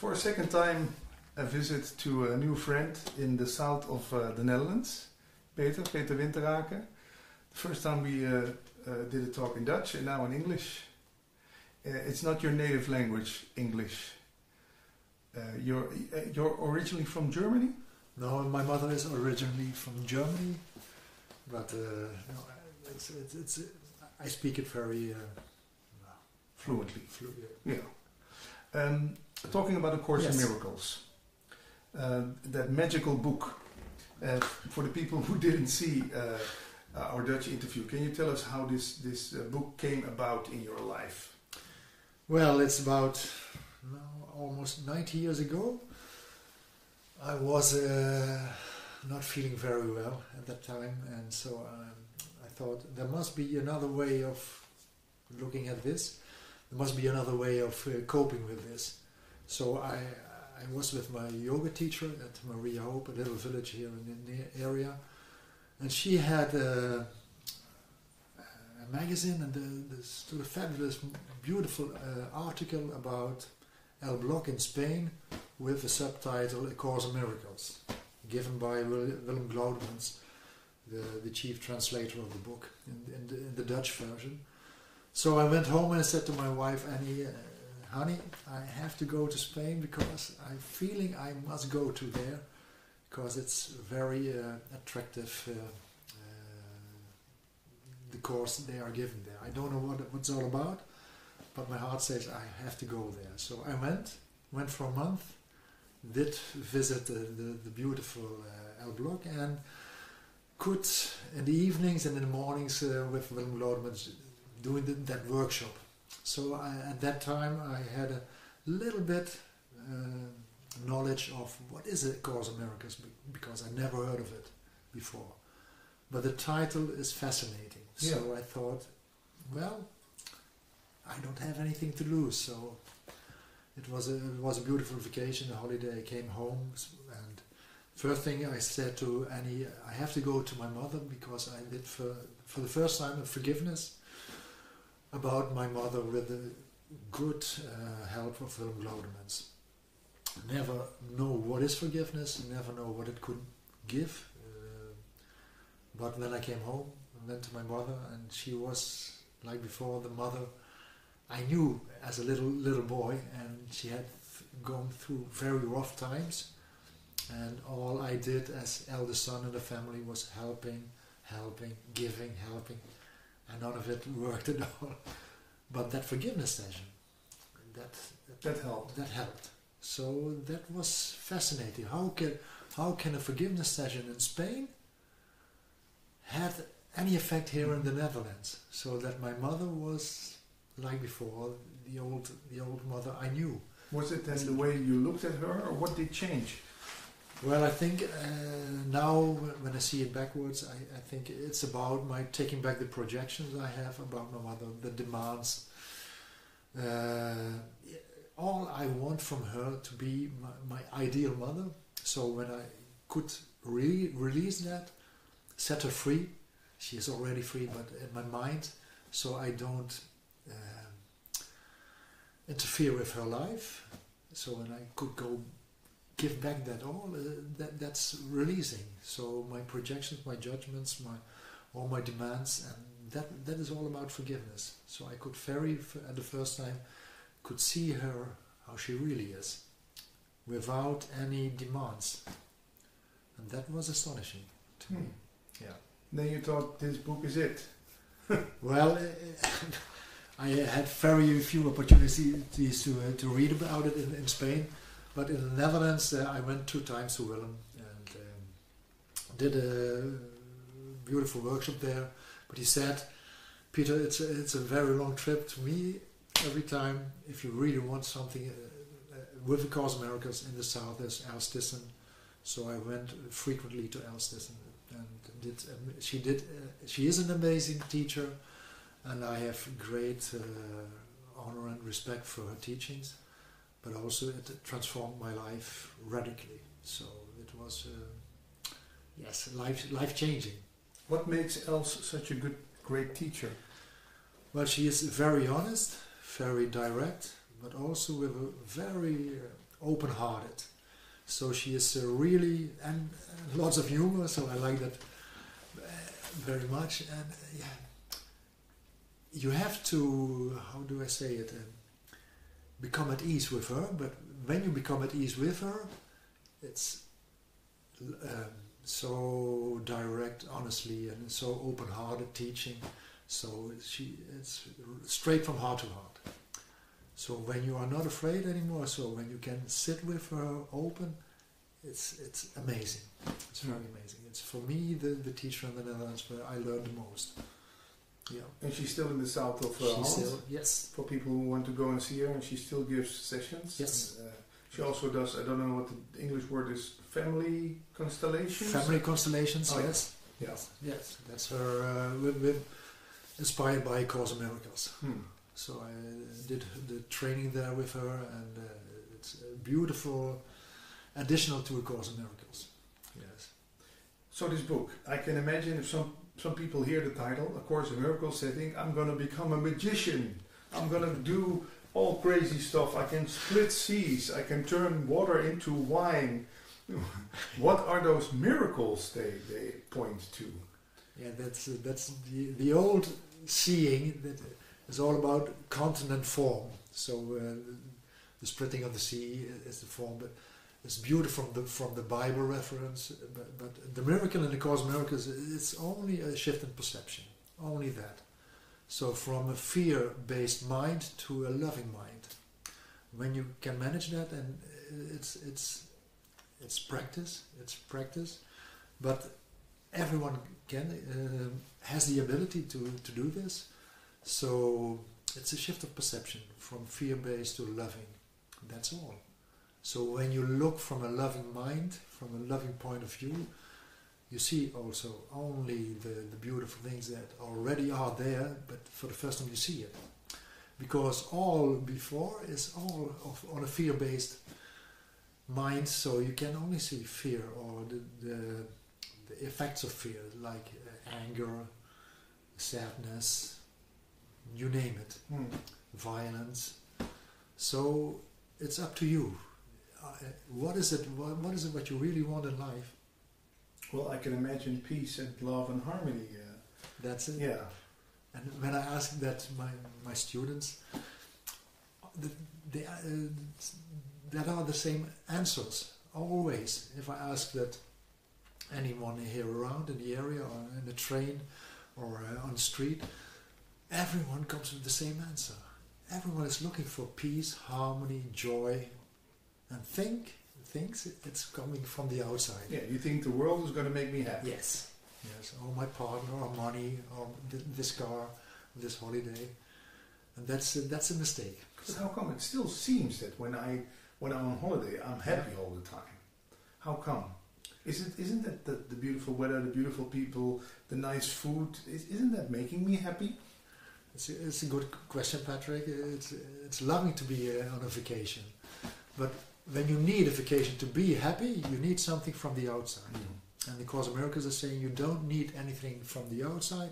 For a second time, a visit to a new friend in the south of the Netherlands, Peter Winteraeken. The first time we did a talk in Dutch and now in English. It's not your native language, English. You're originally from Germany? No, my mother is originally from Germany, but no, I speak it very Fluently. Yeah. Yeah. Talking about A Course in Yes. Miracles, that magical book. For the people who didn't see our Dutch interview, can you tell us how this book came about in your life? Well, it's about almost 90 years ago. I was not feeling very well at that time, and so I thought there must be another way of looking at this. There must be another way of coping with this. So I was with my yoga teacher at Maria Hope, a little village here in the area, and she had a magazine, and there stood a fabulous, beautiful article about El Bloc in Spain with the subtitle A Course in Miracles, given by Willem Glaudemans, the chief translator of the book in the Dutch version. So I went home and I said to my wife, Annie, honey, I have to go to Spain because I'm feeling I must go to there because it's very attractive, the course they are giving there. I don't know what it's all about, but my heart says I have to go there. So I went for a month, did visit the beautiful El Bloc, and could in the evenings and in the mornings with Willem Glaudemans doing that workshop. So at that time I had a little bit knowledge of what is A Course in Miracles, because I never heard of it before. But the title is fascinating. Yeah. So I thought, well, I don't have anything to lose. So it was a beautiful vacation, a holiday. I came home, and first thing I said to Annie, I have to go to my mother because I did for the first time a forgiveness about my mother with the good help of Willem Glaudemans. Never know what is forgiveness, never know what it could give. But when I came home, I went to my mother, and she was like before the mother I knew as a little boy, and she had gone through very rough times, and all I did as eldest son in the family was helping, giving, and none of it worked at all. But that forgiveness session, that helped. So that was fascinating. How can a forgiveness session in Spain had any effect here in the Netherlands? So that my mother was like before, the old mother I knew. Was it then the way you looked at her, or what did change? Well, I think now when I see it backwards, I think it's about my taking back the projections I have about my mother, the demands. All I want from her to be my ideal mother. So when I could release that, set her free, she is already free, but in my mind, so I don't interfere with her life. So when I could go give back that all, that's releasing. So my projections, my judgments, all my demands, and that is all about forgiveness. So I could at the first time, could see her how she really is, without any demands, and that was astonishing to me. Yeah. Then you thought this book is it. Well, I had very few opportunities to read about it in Spain, but in the Netherlands I went 2 times to Willem and did a beautiful workshop there. But he said, Peter, it's a very long trip to me. Every time, if you really want something with A Course in Miracles in the south, there's Elstissen. So I went frequently to Elstissen, and she is an amazing teacher, and I have great honor and respect for her teachings, but also it transformed my life radically. So it was life changing. What makes Els such a great teacher? Well, she is very honest, very direct, but also with a very open-hearted. So she is really, and lots of humor, so I like that very much. And yeah, you have to, how do I say it, become at ease with her. But when you become at ease with her, it's so direct, honestly, and so open-hearted teaching. So it's straight from heart to heart. So when you are not afraid anymore, so when you can sit with her open, it's amazing. It's very amazing. It's for me the teacher in the Netherlands where I learned the most. Yeah. And she's still in the south of Holland? Still, yes. For people who want to go and see her, and she still gives sessions? Yes. And, she also does, I don't know what the English word is, family constellations? Family constellations, oh, yes. Yeah. Yes, that's her, inspired by Course in Miracles. So I did the training there with her, and it's a beautiful additional to A Course in Miracles. Yes. So this book, I can imagine if some people hear the title, A Course in Miracles, they think, I'm going to become a magician. I'm going to do all crazy stuff. I can split seas. I can turn water into wine. What are those miracles they point to? Yeah, that's the old seeing that is all about continent form. So the splitting of the sea is the form, but it's beautiful from the Bible reference. But the miracle in the Course in Miracles, it's only a shift in perception, only that. So from a fear-based mind to a loving mind. When you can manage that, and it's practice. It's practice, but everyone has the ability to do this. So it's a shift of perception from fear-based to loving. That's all. So when you look from a loving mind, from a loving point of view, you see also only the beautiful things that already are there, but for the first time you see it. Because all before is all on a fear-based mind, so you can only see fear or the effects of fear, like anger, sadness, you name it, violence. So it's up to you. What is it? What is it? What you really want in life? Well, I can imagine peace and love and harmony. That's it. Yeah. And when I ask that my students, that are the same answers always. If I ask that anyone here around in the area or in the train or on the street, everyone comes with the same answer. Everyone is looking for peace, harmony, joy, and thinks it's coming from the outside. Yeah, you think the world is going to make me happy. Yes. Yes, or my partner, or money, or this car, this holiday, and that's a mistake. But how come it still seems that when I'm on holiday, I'm happy all the time? How come? Isn't that the beautiful weather, the beautiful people, the nice food? Isn't that making me happy? It's a good question, Patrick. It's lovely to be on a vacation, but when you need a vacation to be happy, you need something from the outside. And the Course in Miracles is saying you don't need anything from the outside,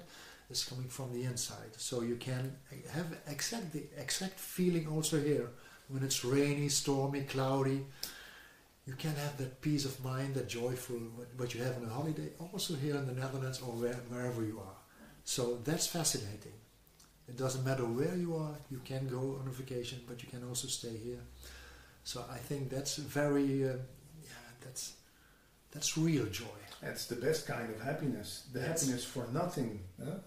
it's coming from the inside. So you can have the exact feeling also here. When it's rainy, stormy, cloudy, you can have that peace of mind, that joyful, what you have on a holiday, also here in the Netherlands or wherever you are. So that's fascinating. It doesn't matter where you are, you can go on a vacation, but you can also stay here. So I think that's very, that's real joy. That's the best kind of happiness. The happiness for nothing.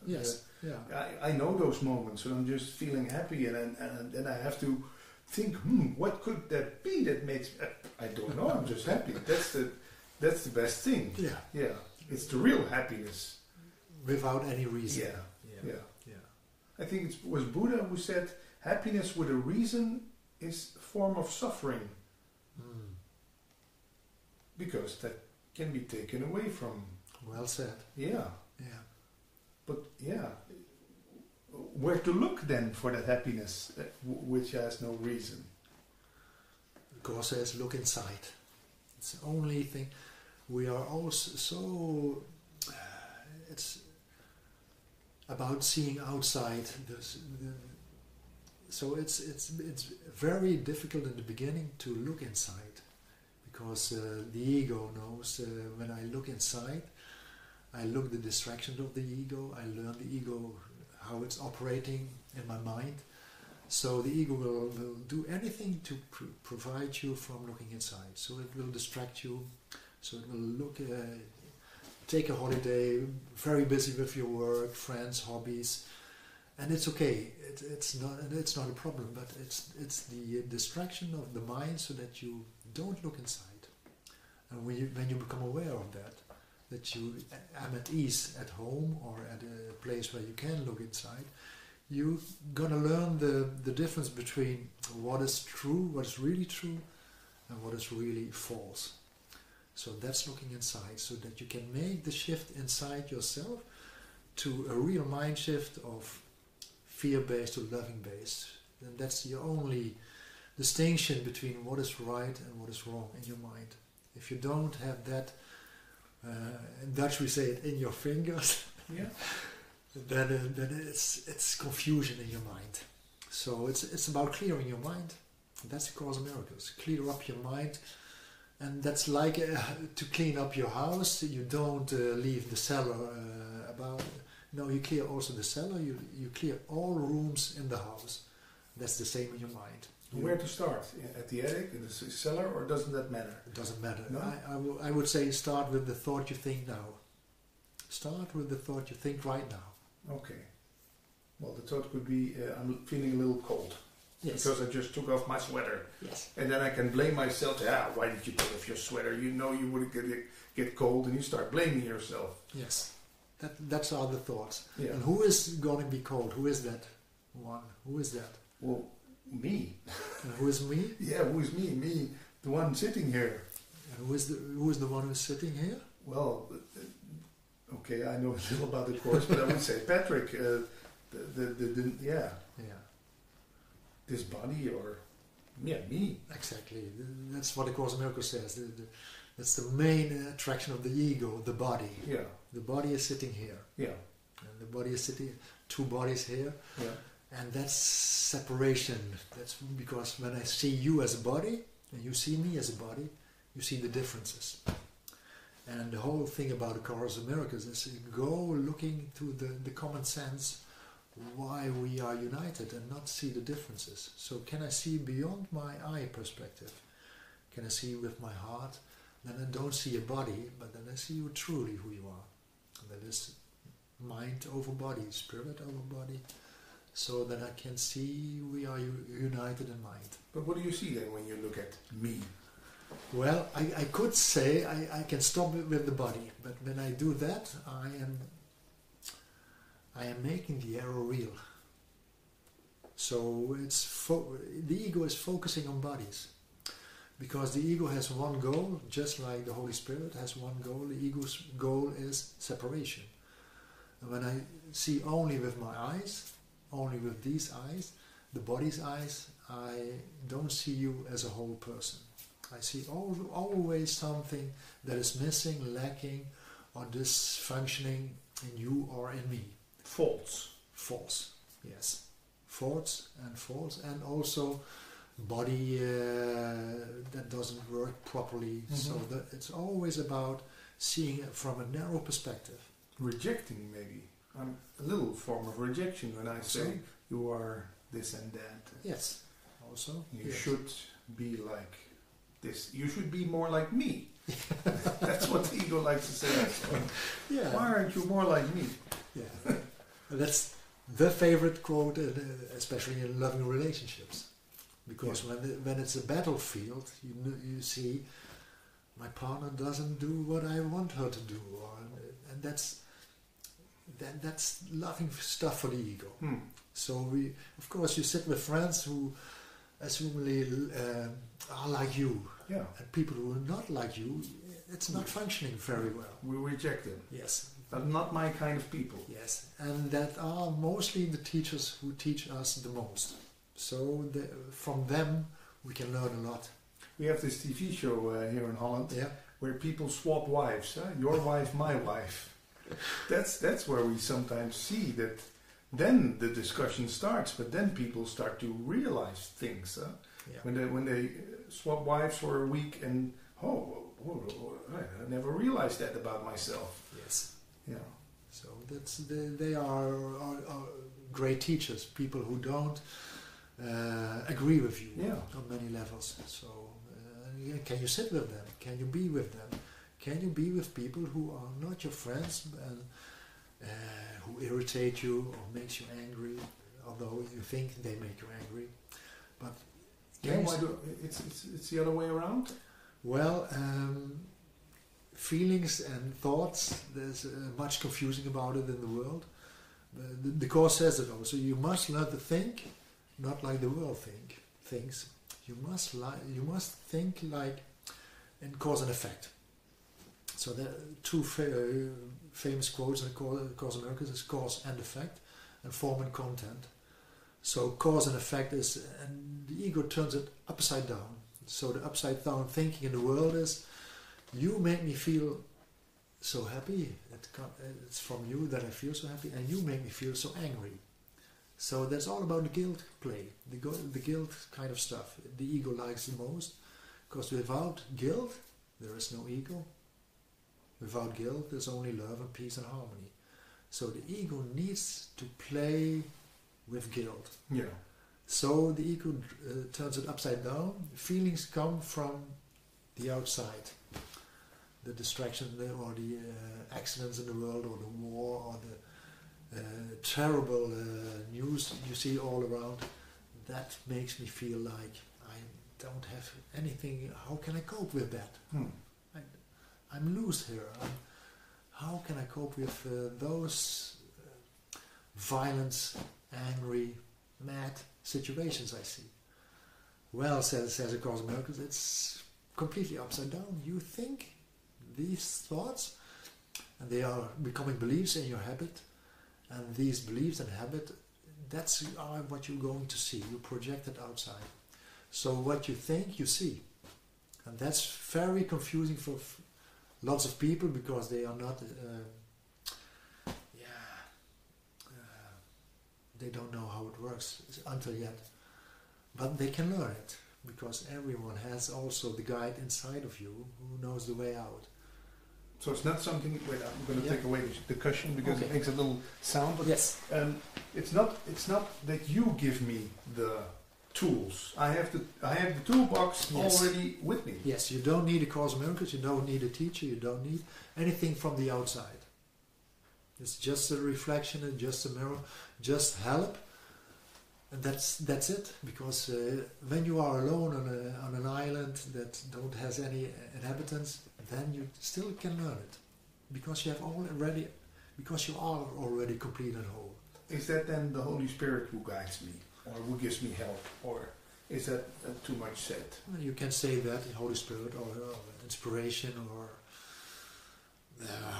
Yes. Yeah. I know those moments when I'm just feeling happy, and then I have to think, what could that be that makes? I don't know. I'm just happy. That's the best thing. Yeah. Yeah. It's the real happiness. Without any reason. Yeah. I think it was Buddha who said, happiness with a reason is a form of suffering. Because that can be taken away from. Well said. Yeah. Yeah. But yeah, where to look then for that happiness which has no reason? The Course says, look inside. It's the only thing. We are also so. It's about seeing outside So it's very difficult in the beginning to look inside, because the ego knows when I look inside, I look the distractions of the ego, I learn the ego, how it's operating in my mind. So the ego will do anything to provide you from looking inside. So it will distract you, so it will take a holiday, very busy with your work, friends, hobbies, and it's okay. It's not a problem, but it's the distraction of the mind, so that you don't look inside. And when you become aware of that you am at ease at home or at a place where you can look inside, you're gonna learn the difference between what is true, what is really true, and what is really false. So that's looking inside, so that you can make the shift inside yourself to a real mind shift of fear-based to loving-based. And that's the only distinction between what is right and what is wrong in your mind. If you don't have that, in Dutch we say it, in your fingers, Yeah. then it's confusion in your mind. So it's about clearing your mind. That's the Course of Miracles. Clear up your mind. And that's like to clean up your house. You don't leave the cellar about. No, you clear also the cellar. You clear all rooms in the house. That's the same in your mind. Where to start? At the attic, in the cellar, or doesn't that matter? It doesn't matter. No? I would say start with the thought you think now. Start with the thought you think right now. Okay. Well, the thought could be, I'm feeling a little cold. Yes. Because I just took off my sweater. Yes. And then I can blame myself. Why did you take off your sweater? You know you would get cold, and you start blaming yourself. Yes. That's all the thoughts. Yeah. And who is going to be cold? Who is that one? Who is that? Well, me. And who is me? Yeah, who is me? Me, the one sitting here. And who is the one who's sitting here? Well, okay, I know a little about the Course, but I would say Patrick. Yeah. Yeah. This body, or me. Exactly. That's what the Course of Miracles says. That's the main attraction of the ego, the body. Yeah. The body is sitting here. Yeah. And the body is sitting, two bodies here. Yeah. And that's separation. That's because when I see you as a body, and you see me as a body, you see the differences. And the whole thing about the Course of Miracles is go looking to the common sense, why we are united, and not see the differences. So can I see beyond my eye perspective? Can I see with my heart? Then I don't see a body, but then I see you truly who you are. And that is mind over body, spirit over body. So that I can see we are united in mind. But what do you see then when you look at me? Well, I could say I can stop it with the body, but when I do that, I am making the error real. So the ego is focusing on bodies, because the ego has one goal, just like the Holy Spirit has one goal. The ego's goal is separation. And when I see only with my eyes, only with these eyes, the body's eyes, I don't see you as a whole person. I see always something that is missing, lacking, or dysfunctioning in you or in me. False, yes. False, and also body that doesn't work properly. Mm-hmm. So it's always about seeing it from a narrow perspective. Rejecting, maybe. A little form of rejection when I say you are this and that. Yes, also. You should be like this. You should be more like me. That's what the ego likes to say. Yeah. Why aren't you more like me? Yeah. That's the favorite quote, especially in loving relationships. Because when it's a battlefield, you see my partner doesn't do what I want her to do, and that's loving stuff for the ego. So of course, you sit with friends who assumably are like you, and people who are not like you, it's not functioning very well. We reject them. Yes. But not my kind of people. Yes, and that are mostly the teachers who teach us the most. So from them we can learn a lot. We have this TV show here in Holland where people swap wives. Your wife, my wife. That's where we sometimes see that then the discussion starts. But then people start to realize things. Yeah. When they swap wives for a week and I never realized that about myself. Yes. Yeah. So they are great teachers. People who don't agree with you on many levels. So can you sit with them? Can you be with them? Can you be with people who are not your friends and who irritate you or makes you angry, although you think they make you angry? But it's the other way around? Well, feelings and thoughts, there's much confusing about it in the world. The Course says it also. You must learn to think, not like the world thinks. You must think like in cause and effect. So there are two famous quotes in the Course in Miracles: is cause and effect, and form and content. So cause and effect is, and the ego turns it upside down. So the upside down thinking in the world is, you make me feel so happy, it's from you that I feel so happy, and you make me feel so angry. So that's all about the guilt play, the guilt kind of stuff. The ego likes the most, because without guilt, there is no ego. Without guilt, there's only love and peace and harmony. So the ego needs to play with guilt. Yeah. So the ego turns it upside down. Feelings come from the outside. The distraction or the accidents in the world, or the war, or the terrible news you see all around. That makes me feel like I don't have anything. How can I cope with that? I'm loose here. How can I cope with those violent, angry, mad situations I see? Well, says A Course in Miracles, it's completely upside down. You think these thoughts, and they are becoming beliefs in your habit, and these beliefs and habit, that's what you're going to see. You project it outside. So what you think, you see. And that's very confusing for lots of people, because they are not they don't know how it works until yet. But they can learn it, because everyone has also the guide inside of you who knows the way out. So it's not something. Wait, I'm going to take away the cushion because it makes a little sound. But yes. It's not that you give me the tools. I have the toolbox already with me. Yes, you don't need A Course in Miracles. You don't need a teacher. You don't need anything from the outside. It's just a reflection and just a mirror, just help, and that's it. Because when you are alone on an island that don't has any inhabitants, then you still can learn it, because you are already complete and whole. Is that then the Holy Spirit who guides me, or who gives me help, or is that too much said? You can say that the Holy Spirit, or inspiration, or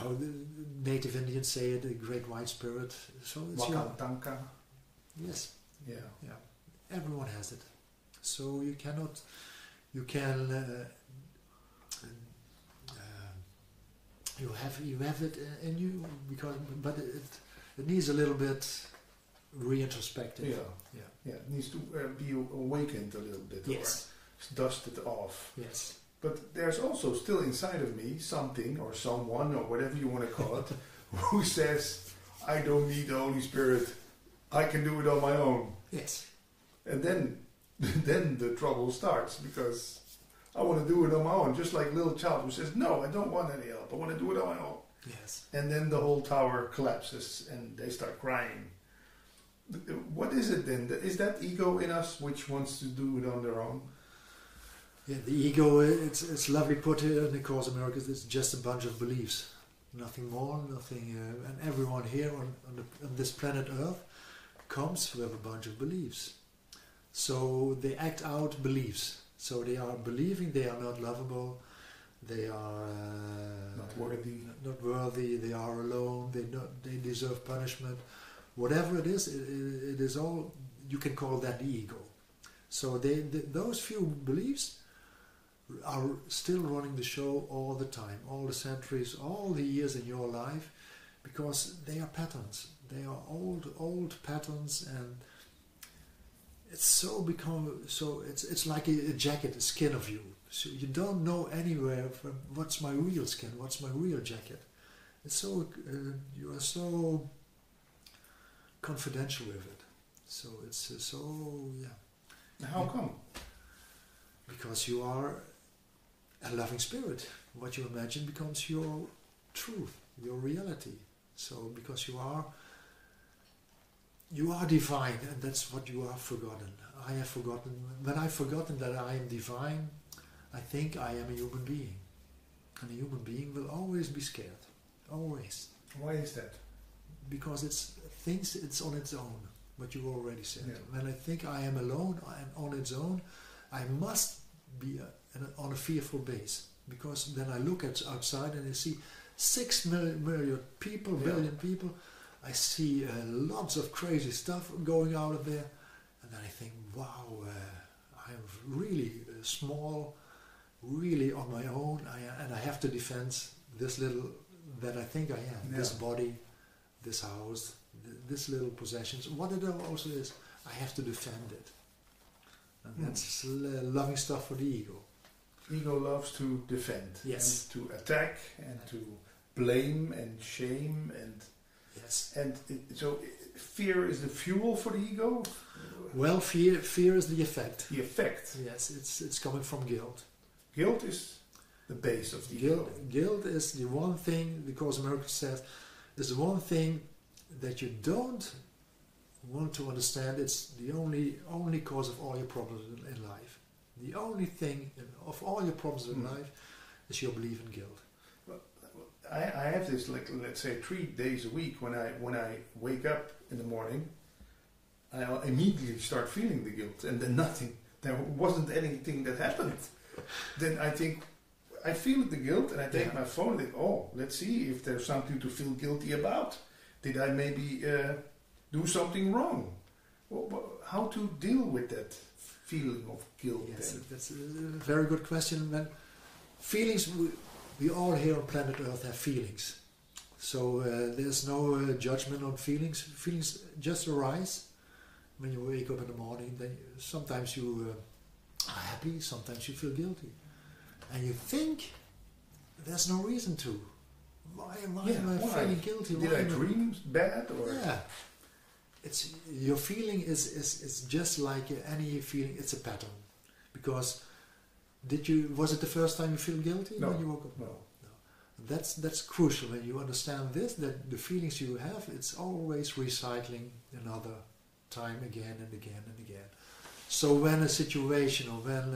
how the native Indians say it, the Great White Spirit. So it's Wakatanka. Yes. Yeah. Everyone has it. So you can you have it in you, but it needs a little bit reintrospective. Yeah. It needs to be awakened a little bit. Yes. Or dusted off. Yes. But there's also still inside of me something, or someone, or whatever you want to call it, who says, I don't need the Holy Spirit. I can do it on my own. Yes. And then the trouble starts, because I want to do it on my own. Just like a little child who says, no, I don't want any help. I want to do it on my own. Yes. And then the whole tower collapses and they start crying. What is it then? Is that ego in us which wants to do it on their own? Yeah, the ego, it's lovely put here in the Course in Miracles. It's just a bunch of beliefs. Nothing more, nothing. And everyone here on this planet Earth comes with a bunch of beliefs. So they act out beliefs. So they are believing they are not lovable, they are not worthy, they are alone, they deserve punishment. Whatever it is all, you can call that the ego. So those few beliefs are still running the show all the time, all the centuries, all the years in your life. because they are patterns. They are old patterns, and it's it's like a jacket, a skin of you. So you don't know anywhere from what's my real skin, what's my real jacket. It's so you are so confidential with it. So it's How come? Because you are a loving spirit. What you imagine becomes your truth, your reality. So because you are divine, and that's what you have forgotten. I have forgotten. When I've forgotten that I am divine, I think I am a human being. And a human being will always be scared. Always. Why is that? Because it's on its own, what you already said. Yeah. When I think I am alone, I am on its own, I must be on a fearful base. Because then I look outside and I see 6 million people, billion people. I see lots of crazy stuff going out of there. And then I think, wow, I'm really small, really on my own, and I have to defend this little that I think I am, this body, this house, this little possessions, what it also is. I have to defend it, and that's loving stuff for the ego. Ego loves to defend, yes, and to attack, and to blame and shame, and yes, and so fear is the fuel for the ego. Well, fear is the effect. The effect. Yes, it's coming from guilt. Guilt is the base of the ego. Guilt is the one thing, the Course in Miracles says, is the one thing that you don't want to understand. It's the only cause of all your problems in life. The only thing of all your problems in life is your belief in guilt. I have this, like, let's say 3 days a week when I wake up in the morning, I immediately start feeling the guilt, and then nothing. There wasn't anything that happened. Then I think, I feel the guilt, and I take my phone and think, oh, let's see if there's something to feel guilty about. Did I maybe do something wrong? How to deal with that feeling of guilt? Yes, that's a very good question. When feelings, we all here on planet Earth have feelings. So there's no judgment on feelings. Feelings just arise when you wake up in the morning. Then sometimes you are happy, sometimes you feel guilty. And you think there's no reason to. Why am I feeling guilty? Did I dream bad? Or? Yeah. It's, your feeling is just like any feeling, it's a pattern. Because was it the first time you feel guilty when you woke up? No. That's crucial when you understand this, that the feelings you have, it's always recycling another time again and again and again. So when a situation or when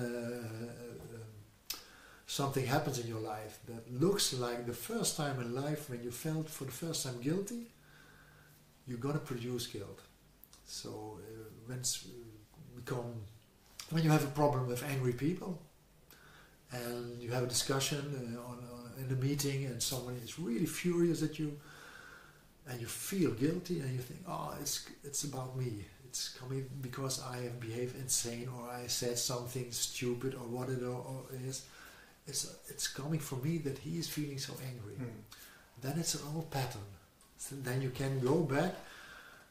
something happens in your life that looks like the first time in life when you felt for the first time guilty, you're going to produce guilt. So when you have a problem with angry people and you have a discussion in a meeting and someone is really furious at you and you feel guilty and you think, oh, it's about me. It's coming because I have behaved insane or I said something stupid or what it is. It's coming from me that he is feeling so angry. Then it's an old pattern. So then you can go back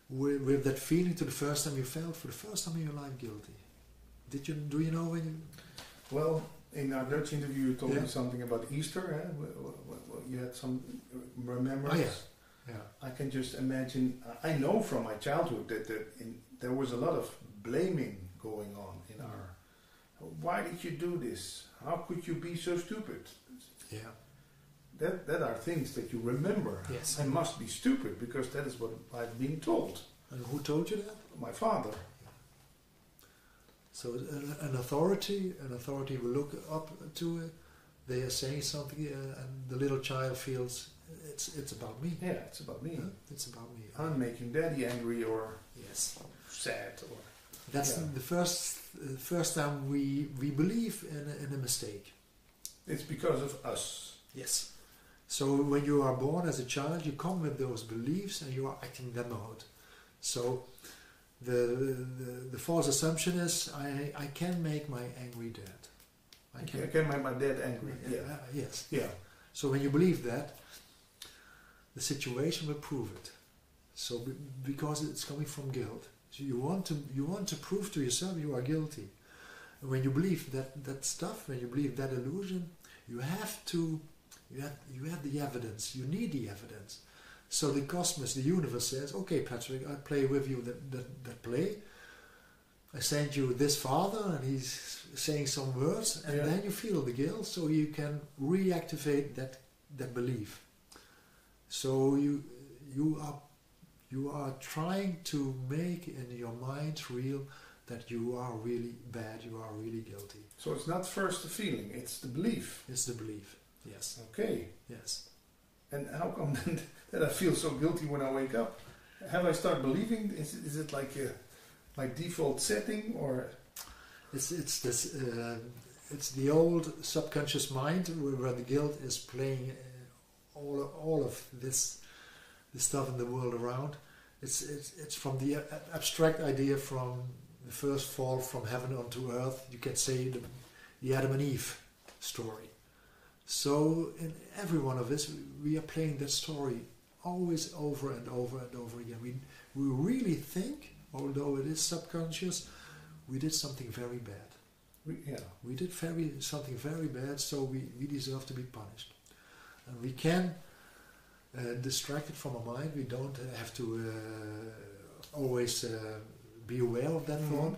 with that feeling to the first time you felt for the first time in your life guilty. Do you know when you... Well, in our Dutch interview you told me something about Easter. You had some remembrance. Oh yeah. I can just imagine, I know from my childhood that there was a lot of blaming going on in our... Why did you do this? How could you be so stupid? Yeah. That are things that you remember. Yes. I must be stupid because that is what I've been told. And who told you that? My father. So an authority will look up to it. They are saying something, and the little child feels it's about me. Yeah, it's about me. It's about me. I'm making daddy angry or sad or. That's the first time we believe in a mistake. It's because of us. Yes. So when you are born as a child, you come with those beliefs and you are acting them out. So the false assumption is I can make my angry dad. I can make my dad angry. Yes. Yeah. So when you believe that, the situation will prove it. So because it's coming from guilt, so you want to prove to yourself you are guilty. And when you believe that stuff, when you believe that illusion, you have the evidence. You need the evidence. So the cosmos, the universe says, okay, Patrick, I play with you that play. I send you this father, and he's saying some words, and then you feel the guilt, so you can reactivate that belief. So you are trying to make in your mind real that you are really bad, you are really guilty. So it's not first the feeling, it's the belief. It's the belief, yes. Okay. Yes. And how come then that I feel so guilty when I wake up? Have I started believing? Is it like my default setting, or? It's the old subconscious mind where the guilt is playing all of this stuff in the world around. It's from the abstract idea from the first fall from heaven onto earth. You can say the Adam and Eve story. So in every one of us, we are playing that story always over and over and over again. We really think, although it is subconscious, we did something very bad. We did something very bad, so we deserve to be punished. And we can distract it from our mind. We don't have to always be aware of that thought,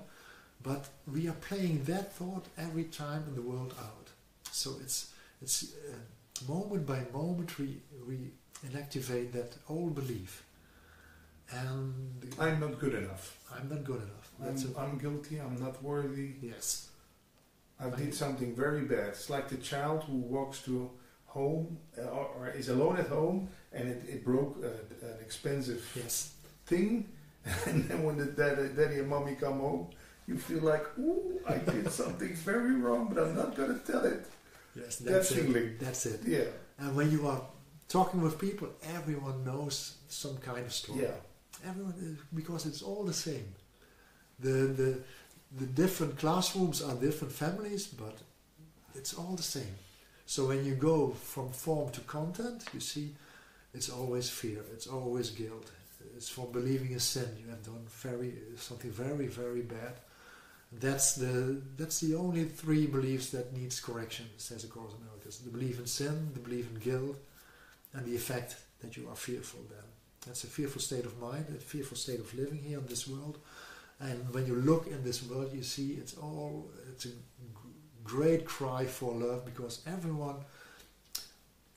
but we are playing that thought every time in the world out. So it's moment by moment we inactivate that old belief. And I'm not good enough. I'm not good enough. I'm guilty. I'm not worthy. Yes. I did something very bad. It's like the child who walks to home or is alone at home, and it broke an expensive thing, and then when the daddy and mommy come home, you feel like, ooh, I did something very wrong, but I'm not going to tell it. Yes, that's it. Feeling. That's it. Yeah. And when you are talking with people, everyone knows some kind of story. Yeah. Everyone, because it's all the same. The different classrooms are different families, but it's all the same. So when you go from form to content, you see, it's always fear, it's always guilt. It's from believing in sin. You have done something very, very bad. That's the only three beliefs that needs correction, says A Course in Miracles. The belief in sin, the belief in guilt, and the effect that you are fearful then. That's a fearful state of mind, a fearful state of living here in this world. And when you look in this world, you see it's a great cry for love, because everyone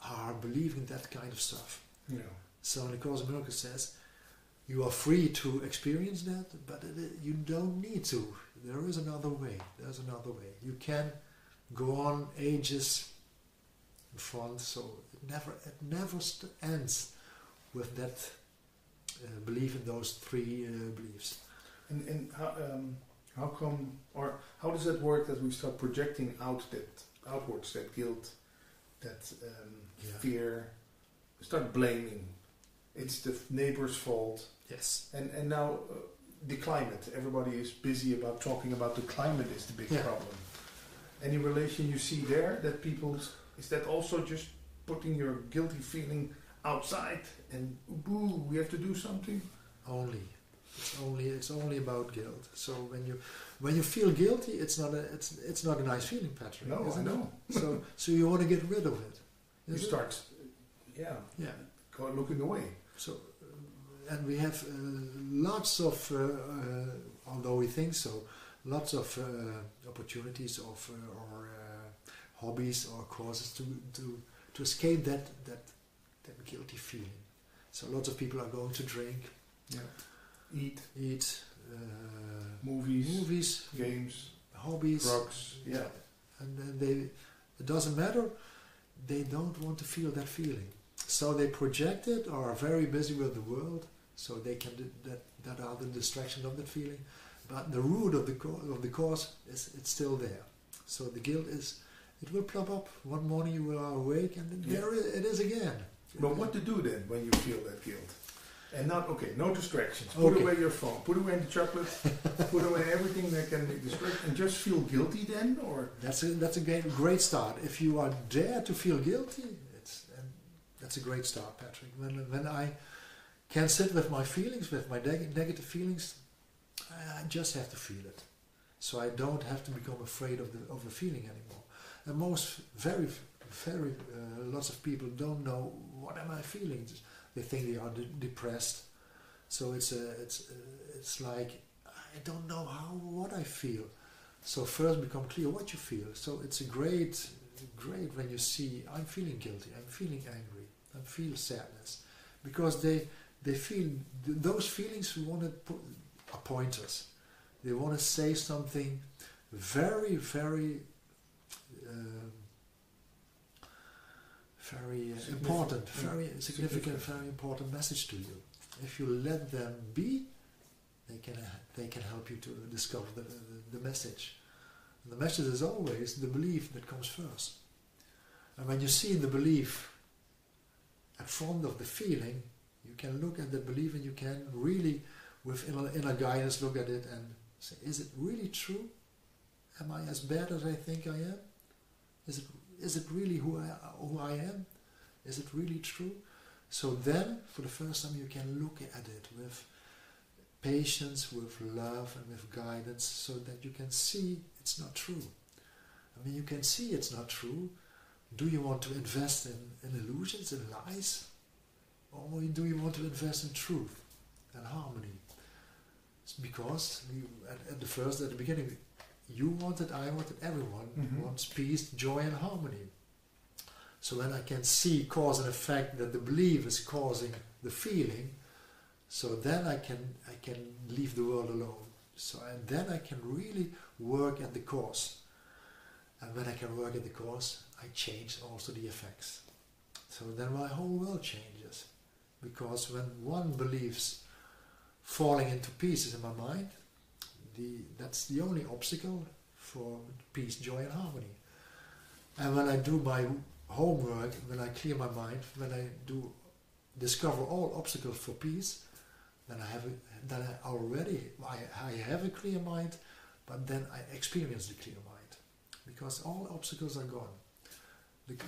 are believing that kind of stuff. Yeah. So in the Course in Miracles says, you are free to experience that, but you don't need to. There is another way. There's another way. You can go on ages in front, so it never ends with that belief in those three beliefs. And how come, or how does that work that we start projecting outwards that guilt, that fear, start blaming? It's the neighbor's fault. Yes. And now the climate. Everybody is busy about talking about the climate is the big problem. Any relation you see there that is that also just putting your guilty feeling outside and boo, we have to do something? It's only about guilt. So when you feel guilty, it's not a nice feeling, Patrick. No, I know. so you want to get rid of it. You start looking away. So and we have lots of, although we think so, lots of opportunities of or hobbies or courses to escape that guilty feeling. So lots of people are going to drink, eat, movies, games, hobbies, drugs, and then it doesn't matter. They don't want to feel that feeling, so they project it or are very busy with the world, so they can do that are the distraction of that feeling. But the root of the cause it's still there. So the guilt it will plop up one morning. You are awake, and there it is again. But what to do then when you feel that guilt? And no distractions. Put away your phone. Put away the chocolate. Put away everything that can be distracted, and just feel guilty then, or that's a great start. If you are dare to feel guilty, that's That's a great start, Patrick. When I can sit with my feelings, with my negative feelings, I just have to feel it. So I don't have to become afraid of the feeling anymore. And lots of people don't know what am I feeling. They think they are depressed. So it's like I don't know what I feel. So first become clear what you feel. So it's a great when you see I'm feeling guilty, I'm feeling angry, I feel sadness, because they feel those feelings want to are pointers. They want to say something very, very, very important, very significant, very important message to you. If you let them be, they can help you to discover the message. And the message is always the belief that comes first. And when you see the belief in front of the feeling, you can look at the belief and you can really, with inner guidance, look at it and say, is it really true? Am I as bad as I think I am? Is it really who I am? Is it really true? So then, for the first time, you can look at it with patience, with love, and with guidance, so that you can see it's not true. I mean, you can see it's not true. Do you want to invest in illusions, in lies? Or do you want to invest in truth and harmony? It's because at the beginning, you wanted, I wanted, everyone wants peace, joy, and harmony. So when I can see cause and effect, that the belief is causing the feeling, so then I can leave the world alone. And then I can really work at the cause. And when I can work at the cause, I change also the effects. So then my whole world changes. Because when one believes falling into pieces in my mind, that's the only obstacle for peace, joy, and harmony. And when I do my homework, when I clear my mind, when I do discover all obstacles for peace, then I have a clear mind, but then I experience the clear mind, because all obstacles are gone.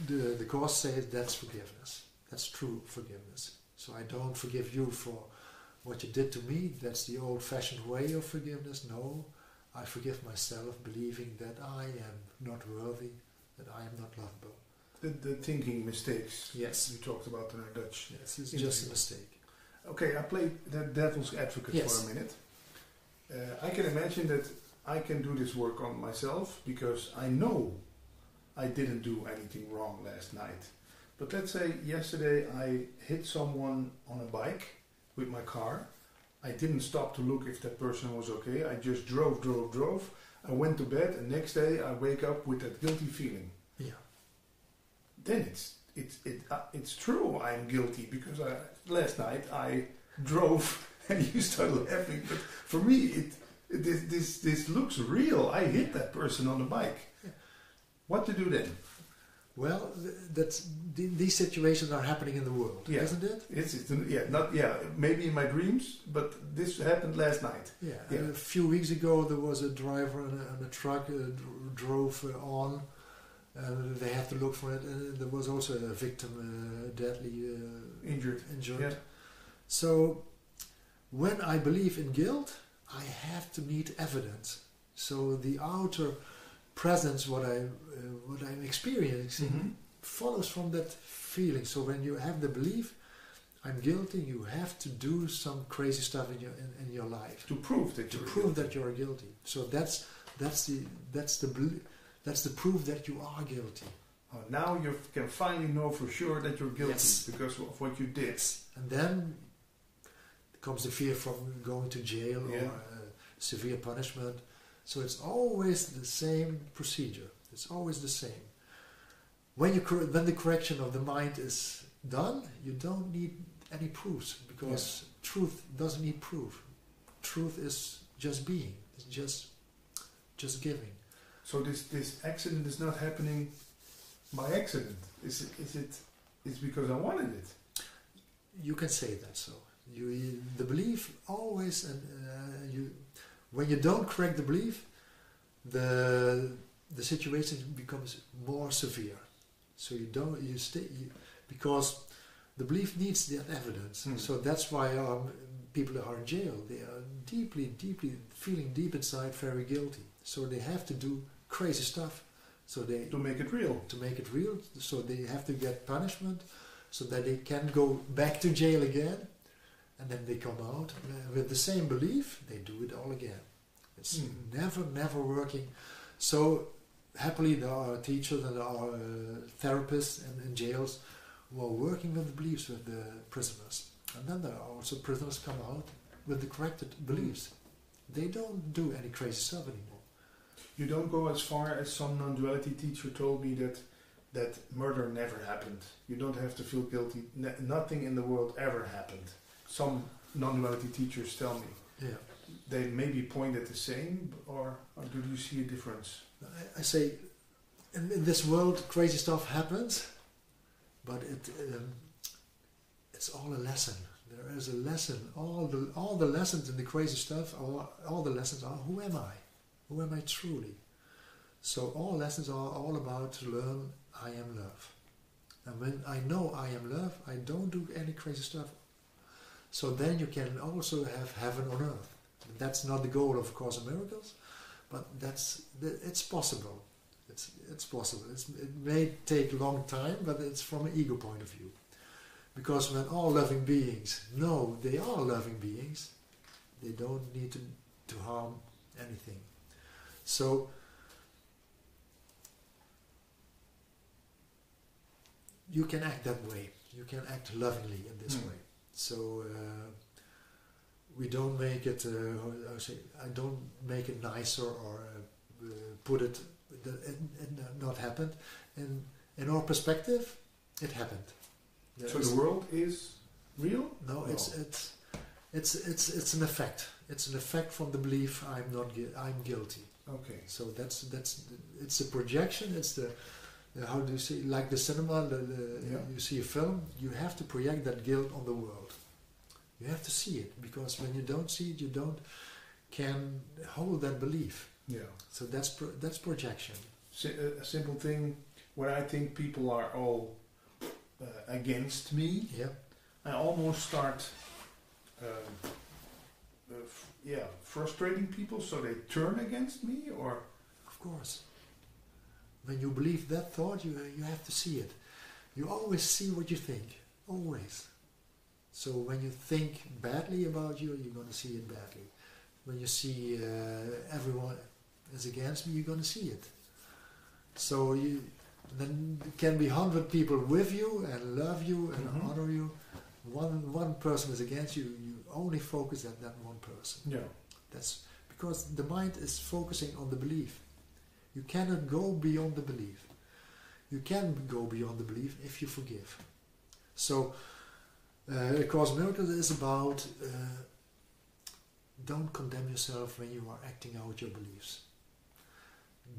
The Course says that's forgiveness. That's true forgiveness. So I don't forgive you for what you did to me. That's the old-fashioned way of forgiveness. No, I forgive myself, believing that I am not worthy, that I am not lovable. The thinking mistakes. Yes. You talked about in our Dutch. Yes, it's just a mistake. Okay, I played the devil's advocate for a minute. I can imagine that I can do this work on myself because I know I didn't do anything wrong last night. But let's say yesterday I hit someone on a bike with my car. I didn't stop to look if that person was okay. I just drove. I went to bed, and next day I wake up with that guilty feeling. Yeah. Then it's true I'm guilty because last night I drove and you started laughing. But for me, this looks real. I hit that person on the bike. Yeah. What to do then? Well, these situations are happening in the world, isn't it? Maybe in my dreams, but this happened last night. Yeah. A few weeks ago there was a driver on a truck drove on. They have to look for it. There was also a victim, deadly injured. Yeah. So when I believe in guilt, I have to need evidence. So the outer presence, what I'm experiencing, follows from that feeling. So when you have the belief, I'm guilty, you have to do some crazy stuff in your life to prove that you're guilty. So that's the proof that you are guilty. Oh, now you can finally know for sure that you're guilty because of what you did. And then comes the fear from going to jail or severe punishment. So it's always the same procedure. It's always the same. When the correction of the mind is done, you don't need any proofs, because truth doesn't need proof. Truth is just being. It's just giving. So this accident is not happening by accident. It's because I wanted it. You can say that. So the belief always, and when you don't correct the belief, the situation becomes more severe. So because The belief needs that evidence. So that's why people are in jail. They are deeply feeling deep inside very guilty. So they have to do crazy stuff. So they to make it real. To make it real. So they have to get punishment, so that they can go back to jail again, and then they come out with the same belief. They do it all again. It's never working. So happily there are teachers and there are therapists in jails who are working with the beliefs with the prisoners. And then there are also prisoners come out with the corrected beliefs. They don't do any crazy stuff anymore. You don't go as far as some non-duality teacher told me that murder never happened. You don't have to feel guilty. Nothing in the world ever happened. Some non-duality teachers tell me. Yeah. They maybe point at the same, or do you see a difference? I say, in this world, crazy stuff happens, but it's all a lesson. There is a lesson. All the lessons in the crazy stuff, all the lessons are, who am I? Who am I truly? So all lessons are all about to learn, I am love. And when I know I am love, I don't do any crazy stuff. So then you can also have heaven on earth. That's not the goal of Course in Miracles, but it's possible. It's possible. It may take a long time, but it's from an ego point of view. Because when all loving beings know they are loving beings, they don't need to harm anything. So you can act that way. You can act lovingly in this way. So we don't make it. I don't make it nicer or put it. It not happened. In our perspective, it happened. So the world is real? No, it's an effect. It's an effect from the belief I'm guilty. Okay. So it's a projection. It's the how do you say, like the cinema? You see a film. You have to project that guilt on the world. You have to see it, because when you don't see it, you don't can hold that belief. Yeah. So that's projection. A simple thing where I think people are all against me. Yeah. I almost start frustrating people, so they turn against me, or of course. When you believe that thought, you have to see it. You always see what you think, always. So when you think badly about you, you're going to see it badly. When you see everyone is against me, you're going to see it. So then there can be 100 people with you and love you and honor you. One person is against you. You only focus at that one person. Yeah. That's because the mind is focusing on the belief. You cannot go beyond the belief. You can go beyond the belief if you forgive. So, A Course in Miracles is about don't condemn yourself when you are acting out your beliefs.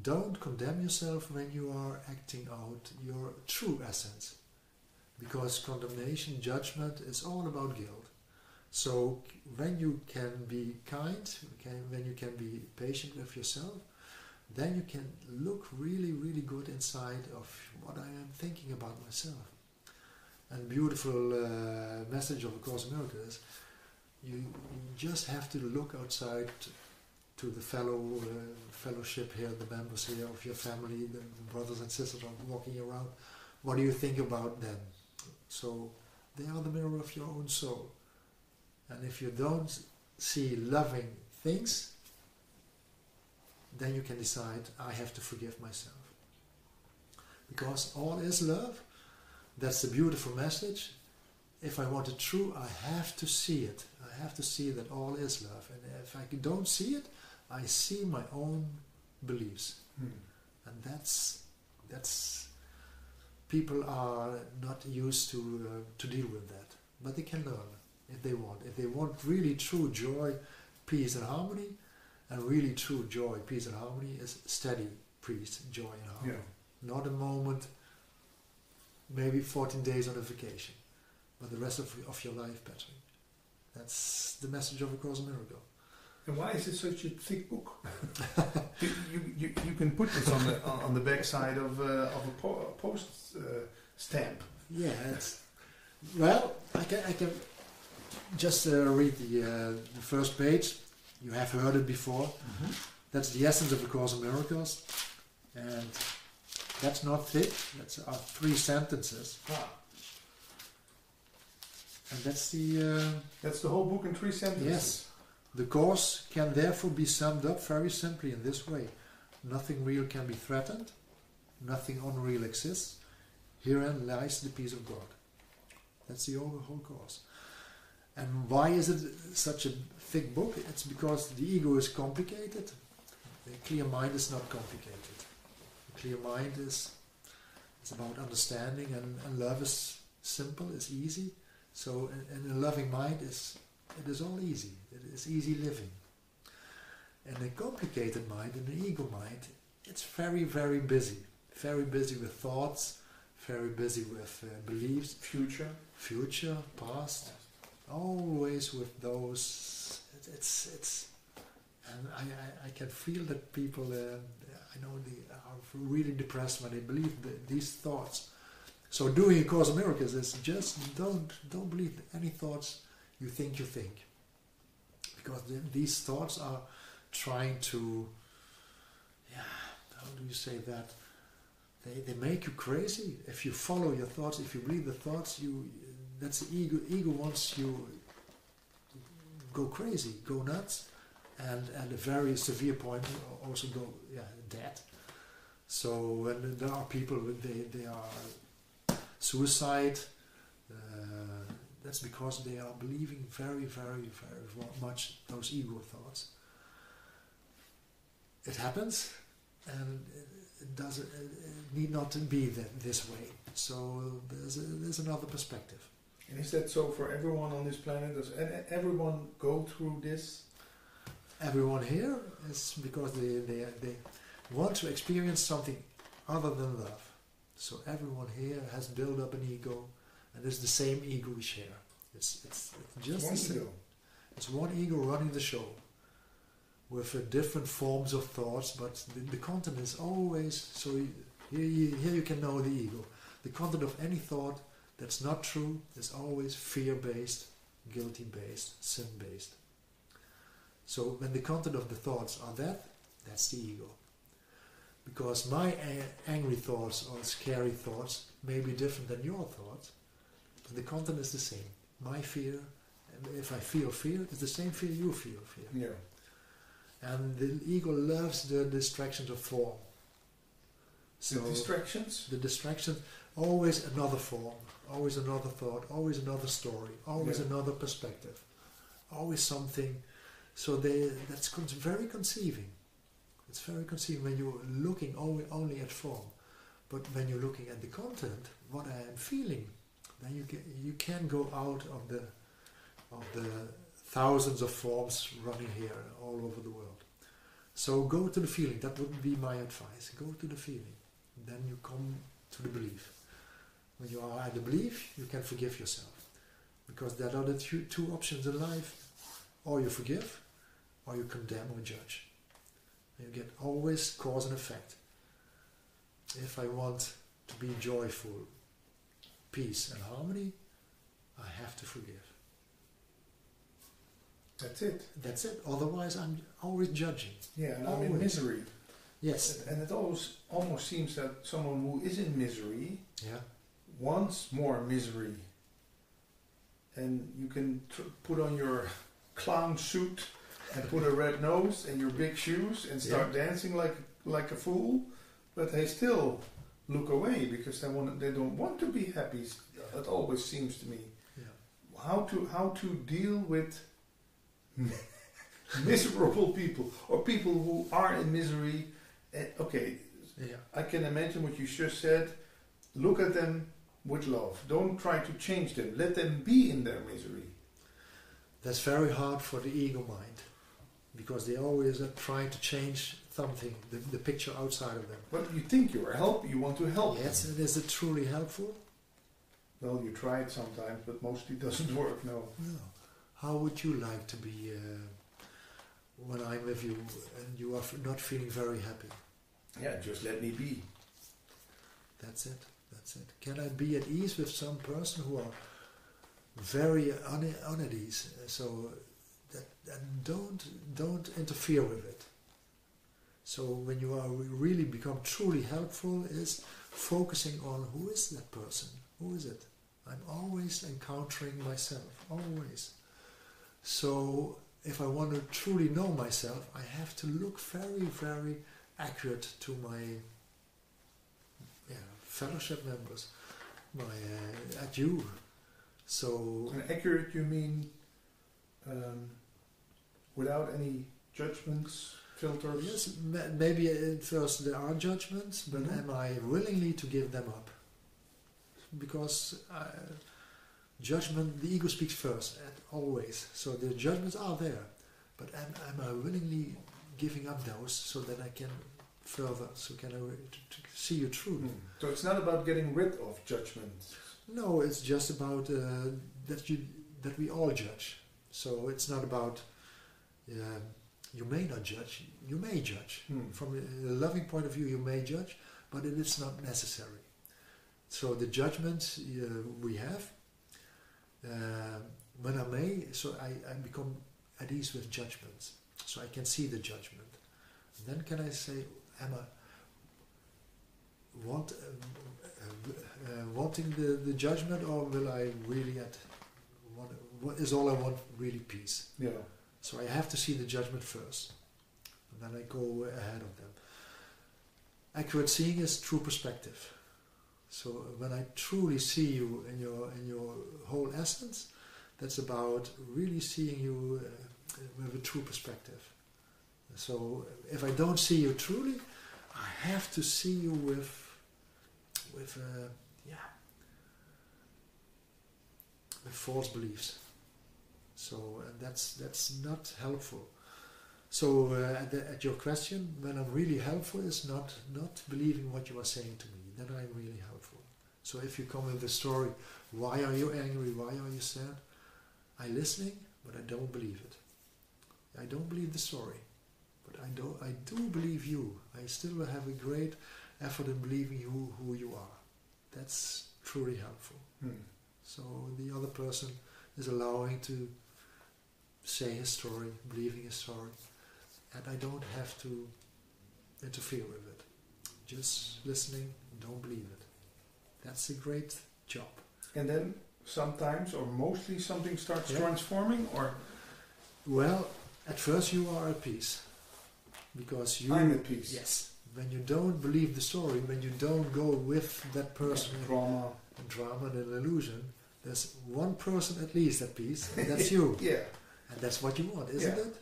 Don't condemn yourself when you are acting out your true essence. Because condemnation, judgment is all about guilt. So when you can be kind, when you can be patient with yourself, then you can look really, really good inside of what I am thinking about myself. And beautiful message of A Course in Miracles is you just have to look outside to the fellowship here, the members here of your family, the brothers and sisters are walking around. What do you think about them? So they are the mirror of your own soul. And if you don't see loving things, then you can decide, I have to forgive myself. Because all is love. That's the beautiful message. If I want it true, I have to see it. I have to see that all is love. And if I don't see it, I see my own beliefs. And that's people are not used to deal with that. But they can learn if they want. If they want really true joy, peace and harmony, and really true joy, peace and harmony is steady peace, joy and harmony. Yeah. Not a moment, maybe 14 days on a vacation, but the rest of your life bettering. That's the message of A Course in Miracles. And why is it such a thick book? you can put this on the back side of a post stamp. Yeah, Well, I can just read the first page. You have heard it before. Mm-hmm. That's the essence of the Course in Miracles, and that's not thick. That's 3 sentences, and that's the. That's the whole book in 3 sentences. Yes, the Course can therefore be summed up very simply in this way: nothing real can be threatened, nothing unreal exists. Herein lies the peace of God. That's the whole Course. And why is it such a thick book? It's because the ego is complicated. The clear mind is not complicated. The clear mind is about understanding, and love is simple, is easy. So in a loving mind it is all easy. It is easy living. And a complicated mind, in an ego mind, it's very, very busy. Very busy with thoughts, very busy with beliefs. Future, past. Always with those. It's and I can feel that people I know they are really depressed when they believe these thoughts. So doing A Course in Miracles is just don't believe any thoughts you think, because these thoughts are trying to, how do you say that? They make you crazy. If you follow your thoughts, if you believe the thoughts, that's the ego. Ego wants you go crazy, go nuts, and at a very severe point also go dead. So when there are people they are suicide, that's because they are believing very, very, very much those ego thoughts. It happens, and it need not to be this way. So there's another perspective. And is that so for everyone on this planet? Does everyone go through this? Everyone here is because they want to experience something other than love. So everyone here has built up an ego, and it's the same ego we share. It's just one the same. ego. It's one ego running the show, with different forms of thoughts, but the content is always, so here you can know the ego. The content of any thought that's not true is always fear-based, guilty-based, sin-based. So when the content of the thoughts are that's the ego. Because my angry thoughts or scary thoughts may be different than your thoughts, but the content is the same. My fear, if I feel fear, it's the same fear you feel fear. Yeah. And the ego loves the distractions of form. So the distractions? The distractions, always another form, always another thought, always another story, always another perspective, always something. So that's very conceiving. It's very conceiving when you're looking only at form. But when you're looking at the content, what I am feeling, then you can go out of the thousands of forms running here all over the world. So go to the feeling. That would be my advice. Go to the feeling. Then you come to the belief. When you are at the belief, you can forgive yourself. Because there are the two options in life. Or you forgive, or you condemn or judge. You get always cause and effect. If I want to be joyful, peace and harmony, I have to forgive. That's it. That's it. Otherwise, I'm always judging. Yeah, and I'm in misery. Yes. And it almost seems that someone who is in misery wants more misery. And you can put on your clown suit and put a red nose and your big shoes and start dancing like a fool, but they still look away because they don't want to be happy. It always seems to me. Yeah. How to deal with miserable people or people who are in misery. I can imagine what you just said. Look at them with love. Don't try to change them. Let them be in their misery. That's very hard for the ego mind, because they always are trying to change something, the picture outside of them. But you think you want to help. Yes, and is it truly helpful? Well, you try it sometimes, but mostly it doesn't work, no. No. How would you like to be when I'm with you and you are not feeling very happy? Yeah, just let me be. That's it. That's it. Can I be at ease with some person who are very on ease. So that don't interfere with it. So when you are really become truly helpful, is focusing on who is that person, who is it. I'm always encountering myself, always. So if I want to truly know myself, I have to look very, very accurate to my fellowship members, at you. So and accurate, you mean without any judgments, filters? yes, maybe at first there are judgments, but am I willingly to give them up? Because judgment, the ego speaks first, always. So the judgments are there, but am I willingly giving up those so that I can further, so can I to see you through? So it's not about getting rid of judgments. No, it's just about that we all judge. So it's not about you may not judge, you may judge. From a loving point of view, you may judge, but it is not necessary. So the judgments we have, when I may, so I become at ease with judgments. So I can see the judgment. And then can I say, am I wanting the judgment, or will I really what is all I want really peace? Yeah. So I have to see the judgment first, and then I go ahead of them. Accurate seeing is true perspective. So when I truly see you in your whole essence, that's about really seeing you with a true perspective. So if I don't see you truly, I have to see you with false beliefs. So and that's not helpful. So at your question, when I'm really helpful, is not believing what you are saying to me. Then I'm really helpful. So if you come with a story, why are you angry? Why are you sad? I'm listening, but I don't believe it. I don't believe the story, but I do believe you. I still have a great effort in believing who you are. That's truly helpful. So the other person is allowing to say his story, believing his story, and I don't have to interfere with it. Just listening, don't believe it. That's a great job. And then sometimes, or mostly, something starts transforming, or? Well, at first you are at peace. Because I'm at peace. Yes. When you don't believe the story, when you don't go with that person in drama and an illusion, there's one person at least at peace, and that's you. And that's what you want, isn't it?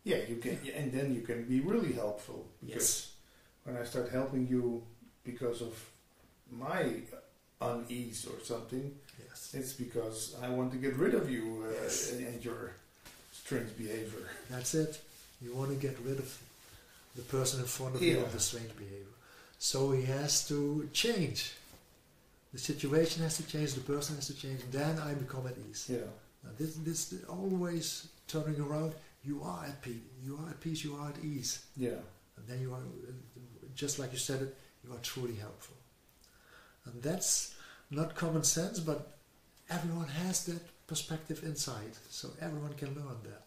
Yeah, you can, and then you can be really helpful. Because when I start helping you because of my unease or something, it's because I want to get rid of you and your strange behavior. That's it. You want to get rid of the person in front of you of the strange behavior. So he has to change. The situation has to change, the person has to change, then I become at ease. Now this always turning around, you are at peace, you are at ease. And then you are, just like you said it, you are truly helpful. And that's not common sense, but everyone has that perspective inside, so everyone can learn that.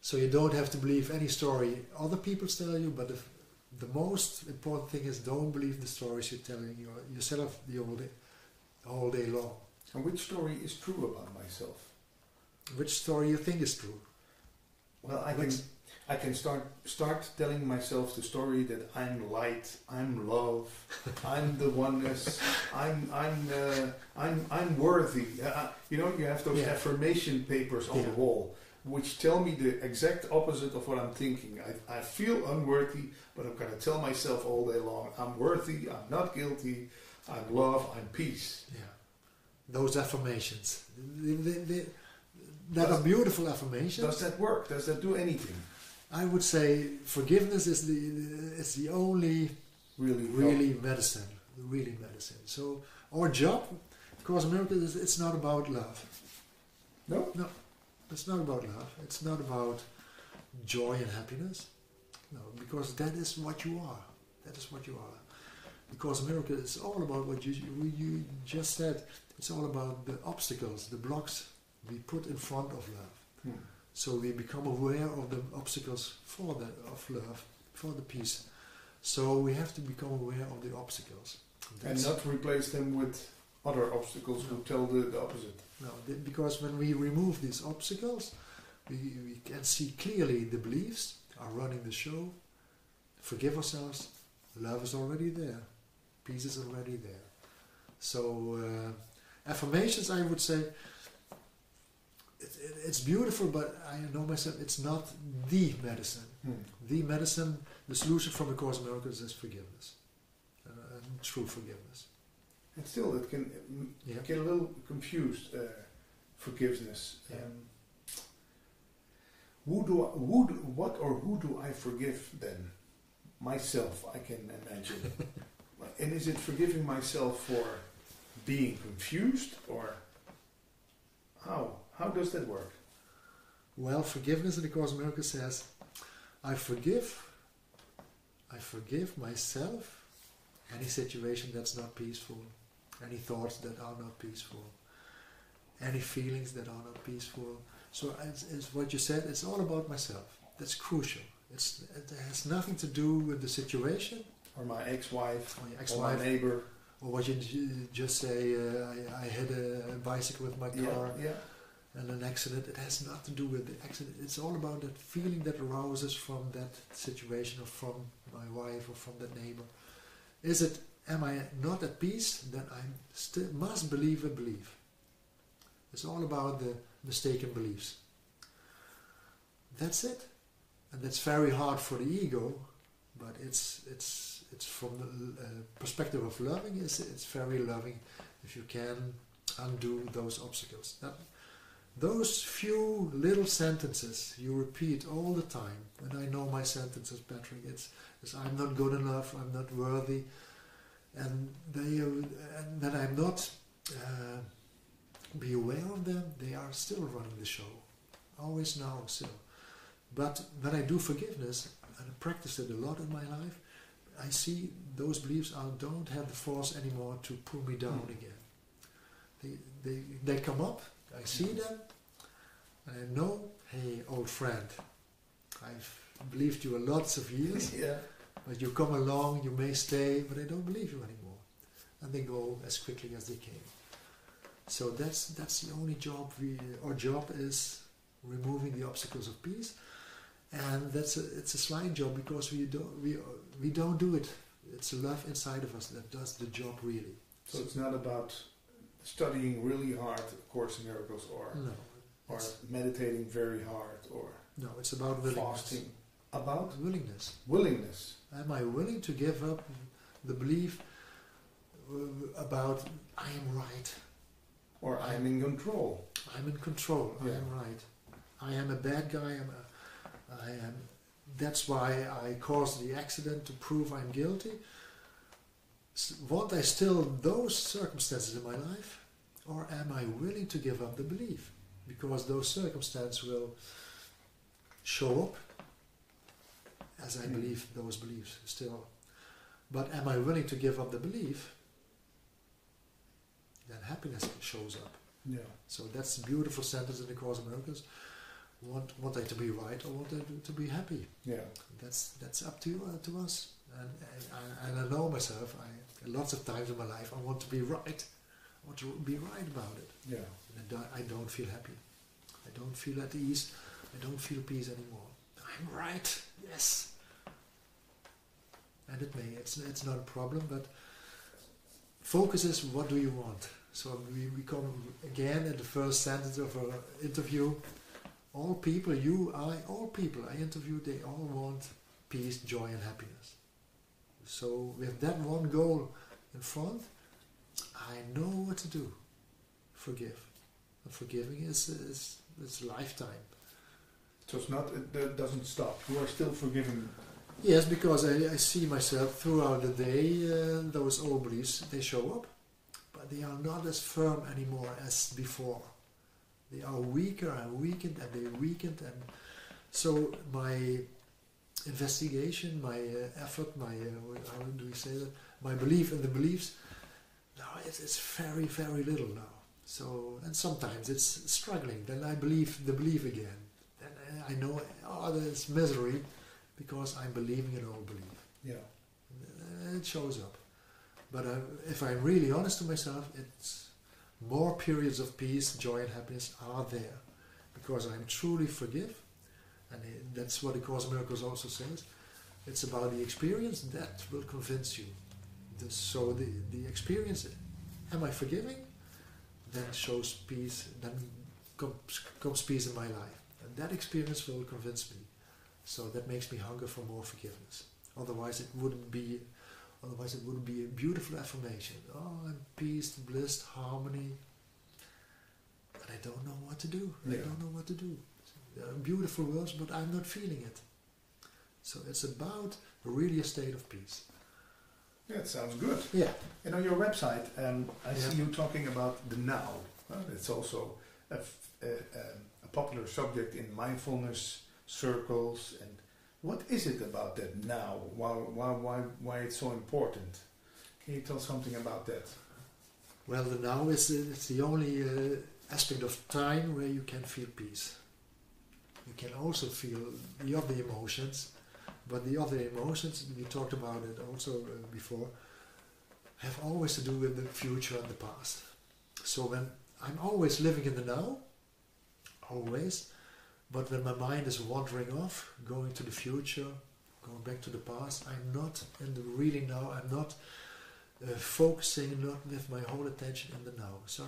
So you don't have to believe any story other people tell you, but the most important thing is don't believe the stories you're telling yourself the whole day long. And which story is true about myself? Which story you think is true? Well, I can start telling myself the story that I'm light, I'm love, I'm the oneness, I'm worthy. You have those affirmation papers on the wall, which tell me the exact opposite of what I'm thinking. I feel unworthy, but I'm going to tell myself all day long, I'm worthy, I'm not guilty, I'm love, I'm peace. Those affirmations, that are beautiful affirmations. Does that work? Does that do anything? I would say forgiveness is the only really medicine. Really medicine. So our job, Course in Miracles, it's not about love. No? No. It's not about love. It's not about joy and happiness. No, because that is what you are. That is what you are. the Course in Miracles is all about what you just said. It's all about the obstacles, the blocks we put in front of love. So we become aware of the obstacles of love, for the peace. So we have to become aware of the obstacles. And not replace them with other obstacles who tell the opposite. No, because when we remove these obstacles, we can see clearly the beliefs are running the show. Forgive ourselves. Love is already there. Peace is already there. So affirmations, I would say, it's beautiful, but I know myself, it's not the medicine. The medicine, the solution from the Course in Miracles is forgiveness. And true forgiveness. And still, it can get a little confused, forgiveness. Who do I forgive then? Myself, I can imagine. And is it forgiving myself for being confused, or how? How does that work? Well, forgiveness in the Course in Miracles says, I forgive myself any situation that's not peaceful, any thoughts that are not peaceful, any feelings that are not peaceful. So it's what you said, it's all about myself. That's crucial. It has nothing to do with the situation. Or my ex-wife, or my neighbor. Or what you just say, I hit a bicycle with my car and an accident. It has nothing to do with the accident. It's all about that feeling that arises from that situation, or from my wife, or from that neighbor. Am I not at peace? Then I still must believe a belief. It's all about the mistaken beliefs. That's it. And that's very hard for the ego, but it's from the perspective of loving, it's very loving if you can undo those obstacles. Those few little sentences you repeat all the time, and I know my sentences, Patrick, it's I'm not good enough, I'm not worthy, and that I'm not be aware of them, they are still running the show, always now still. But when I do forgiveness, and I practice it a lot in my life, I see those beliefs don't have the force anymore to pull me down again. They come up, I see them, and I know, hey, old friend, I've believed you lots of years, but you come along, you may stay, but I don't believe you anymore. And they go as quickly as they came. So that's the only job our job is removing the obstacles of peace. And it's a slight job, because we don't do it. It's love inside of us that does the job really. So it's not about studying really hard Course in Miracles, or meditating very hard, or it's about willingness. Fasting. About willingness. Willingness. Am I willing to give up the belief about I am right, or I am in control? I'm in control. I am right. I am a bad guy. I am. That's why I caused the accident, to prove I'm guilty. Want I still those circumstances in my life, or am I willing to give up the belief? Because those circumstances will show up as I believe those beliefs still. But am I willing to give up the belief? Then happiness shows up. So that's a beautiful sentence in the Course in Miracles. Want I to be right, or want I to be happy? That's up to us. And I know myself. Lots of times in my life, I want to be right. I want to be right about it. And I don't feel happy. I don't feel at ease. I don't feel peace anymore. I'm right. Yes. And it's not a problem, but focus is, what do you want? So we come again at the first sentence of our interview. All people, you, I, all people I interviewed, they all want peace, joy and happiness. So with that one goal in front, I know what to do. Forgive. And forgiving is a lifetime. So it doesn't stop. You are still forgiving. Yes, because I see myself throughout the day, those old beliefs, they show up. But they are not as firm anymore as before. They are weaker and weakened, and they weakened, and so my investigation, my effort, my how do we say that? my belief in the beliefs, now it's very, very little now. So, and sometimes it's struggling. Then I believe the belief again. Then I know, oh, there's misery because I'm believing an old belief. Yeah. It shows up. But if I'm really honest to myself, it's more periods of peace, joy and happiness are there. Because I'm truly forgive. And that's what the Course in Miracles also says. It's about the experience that will convince you. So the experience, am I forgiving? Then shows peace, then comes peace in my life. And that experience will convince me. So that makes me hunger for more forgiveness. Otherwise it wouldn't be a beautiful affirmation. Oh, I'm peace, bliss, harmony. But I don't know what to do. Yeah. I don't know what to do. There are beautiful words, but I'm not feeling it. So it's about really a state of peace. Yeah, it sounds good. Yeah. And on your website, I see you talking about the now. It's also a popular subject in mindfulness circles. And what is it about that now? Why it's so important? Can you tell something about that? Well, the now is it's the only aspect of time where you can feel peace. You can also feel the other emotions, but the other emotions, we talked about it also before, have always to do with the future and the past. So when I'm always living in the now, always, but when my mind is wandering off, going to the future, going back to the past, I'm not in the really now, I'm not focusing, not with my whole attention in the now. So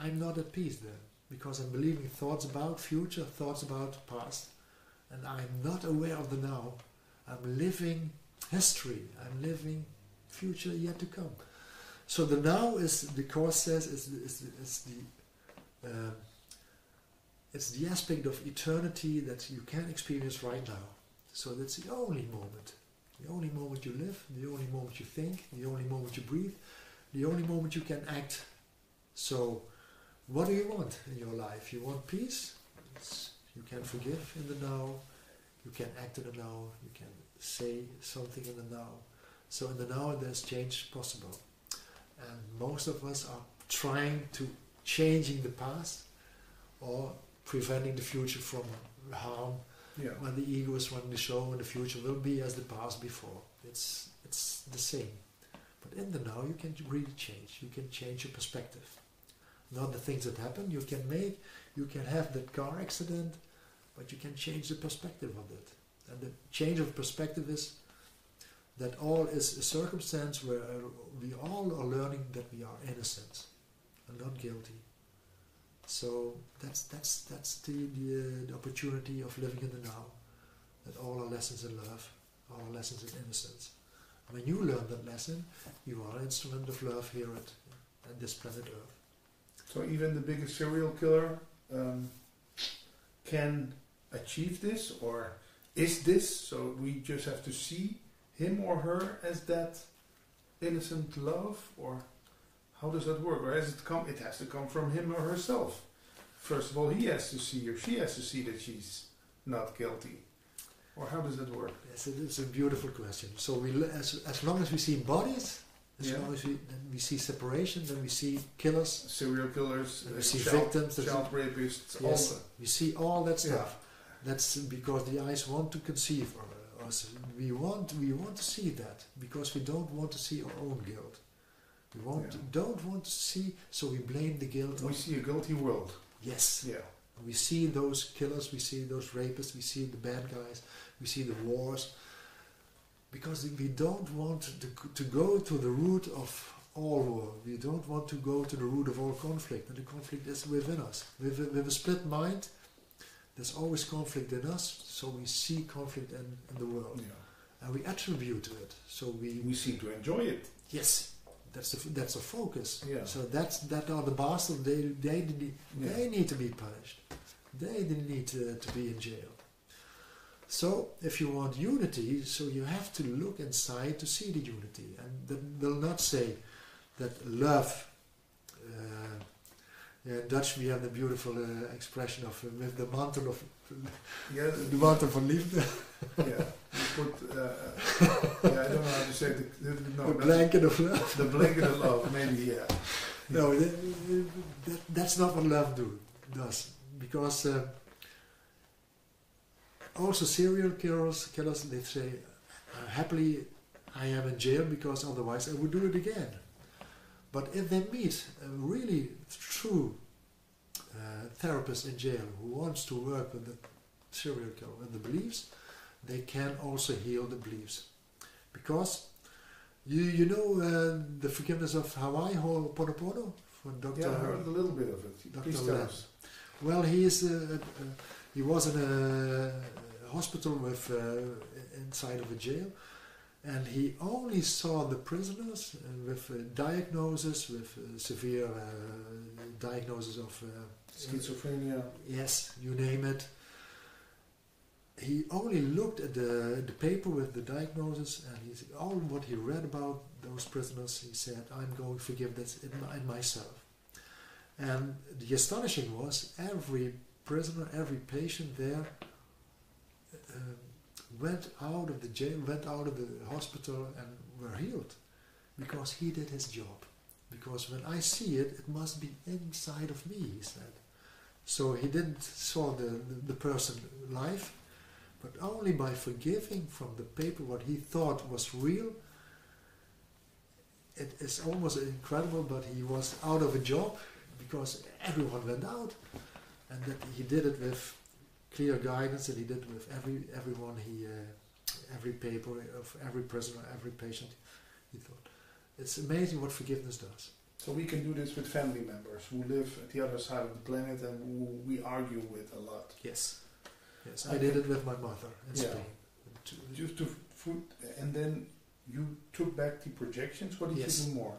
I'm not at peace then, because I'm believing thoughts about future, thoughts about past, and I'm not aware of the now. I'm living history, I'm living future yet to come. So the now is, the Course says, it's the aspect of eternity that you can experience right now. So that's the only moment. The only moment you live, the only moment you think, the only moment you breathe, the only moment you can act. So what do you want in your life? You want peace? You can forgive in the now, you can act in the now, you can say something in the now. So in the now there's change possible. And most of us are trying to changing the past or preventing the future from harm. Yeah. When the ego is running the show and the future will be as the past before. It's the same. But in the now you can really change. You can change your perspective. Not the things that happen. You can have that car accident, but you can change the perspective of it. And the change of perspective is that all is a circumstance where we all are learning that we are innocent and not guilty. So that's the opportunity of living in the now. That all are lessons in love, all are lessons in innocence. And when you learn that lesson, you are an instrument of love here at this planet Earth. So even the biggest serial killer can achieve this, or is this? So we just have to see him or her as that innocent love, or how does that work? Or has it come? It has to come from him or herself. First of all, he has to see, or she has to see that she's not guilty. Or how does that work? Yes, it's a beautiful question. So as long as we see bodies, as long as we see separation, then we see killers, serial killers, we see victims, child rapists. Yes, we see all that stuff. That's because the eyes want to conceive us. We want to see that because we don't want to see our own guilt. We don't want to see, so we blame the guilt. We see a guilty world. Yes. Yeah. We see those killers, we see those rapists, we see the bad guys, we see the wars. Because we don't want to go to the root of all war. We don't want to go to the root of all conflict. And the conflict is within us. With a split mind, there's always conflict in us, so we see conflict in the world. Yeah. And we attribute to it. So we seem to enjoy it. Yes. That's a focus. Yeah. So that are the bastards. They need to be punished. They need to be in jail. So if you want unity, so you have to look inside to see the unity, and that will not say that love In Dutch we have the beautiful expression of with the mantel of Yeah, the mantel van liefde, yeah. You put, yeah, I don't know how to say it. No, the blanket of love. the blanket of love, maybe, yeah. No, that's not what love does. Because also serial killers, they say, happily I am in jail because otherwise I would do it again. But if they meet a really true therapist in jail who wants to work with the serial killer and the beliefs, they can also heal the beliefs. Because you know the forgiveness of Hawaii, Ho'oponopono, from Dr. Yeah, I heard a little bit of it. Dr. Please tell us. Well, he was in a hospital with inside of a jail, and he only saw the prisoners with diagnosis, with severe diagnosis of Schizophrenia. yes, you name it. He only looked at the paper with the diagnosis, and all what he read about those prisoners, he said, "I'm going to forgive this in myself." And the astonishing was every prisoner, every patient there went out of the jail, went out of the hospital and were healed because he did his job. Because when I see it, it must be inside of me, he said. So he didn't saw the person live, but only by forgiving from the paper what he thought was real. It is almost incredible, but he was out of a job because everyone went out, and that he did it with clear guidance, and he did it with everyone. Every paper of every prisoner, every patient. He thought it's amazing what forgiveness does. So we can do this with family members who live at the other side of the planet and who we argue with a lot. Yes, yes, I did it with my mother in Spain. Just to food, and then you took back the projections. What did you do more?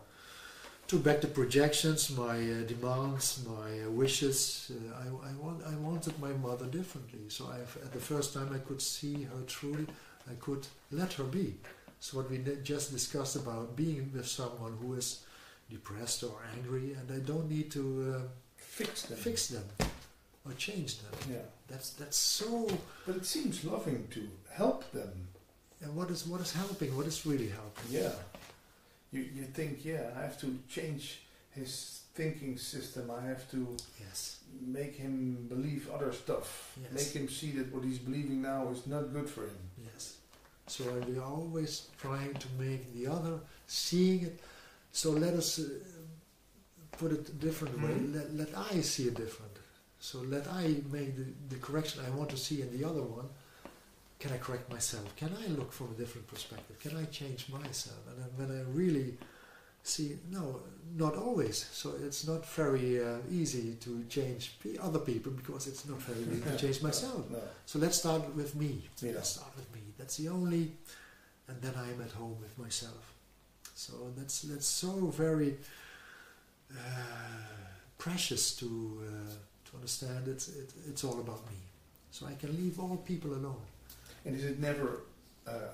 Took back the projections, my demands, my wishes. I wanted my mother differently. So at the first time I could see her truly, I could let her be. So what we just discussed about being with someone who is depressed or angry, and I don't need to fix them or change them. Yeah, that's so. But it seems loving to help them. And what is helping? What is really helping? Yeah. You think, yeah, I have to change his thinking system. I have to make him believe other stuff. Yes. Make him see that what he's believing now is not good for him. Yes. So we are always trying to make the other seeing it. So let us put it a different way. Let I see it different. So let I make the correction I want to see in the other one. Can I correct myself? Can I look from a different perspective? Can I change myself? And then when I really see, no, not always. So it's not very easy to change other people because it's not very easy to change myself. No. So let's start with me. Yeah. Let's start with me. That's the only, and then I'm at home with myself. So that's so very precious to understand. It's all about me. So I can leave all people alone. And is it never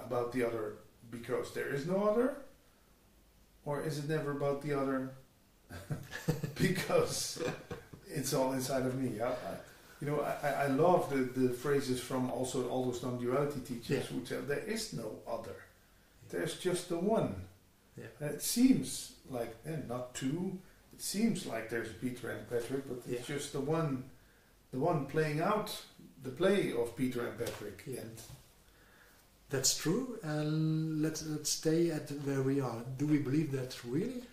about the other because there is no other? Or is it never about the other because it's all inside of me? I love the phrases from also all those non-duality teachers who tell there is no other. There's just the one. Yeah. And it seems like, not two, it seems like there's Peter and Patrick, but it's just the one playing out the play of Peter and Patrick. Yeah. And that's true, and let's stay at where we are. Do we believe that really?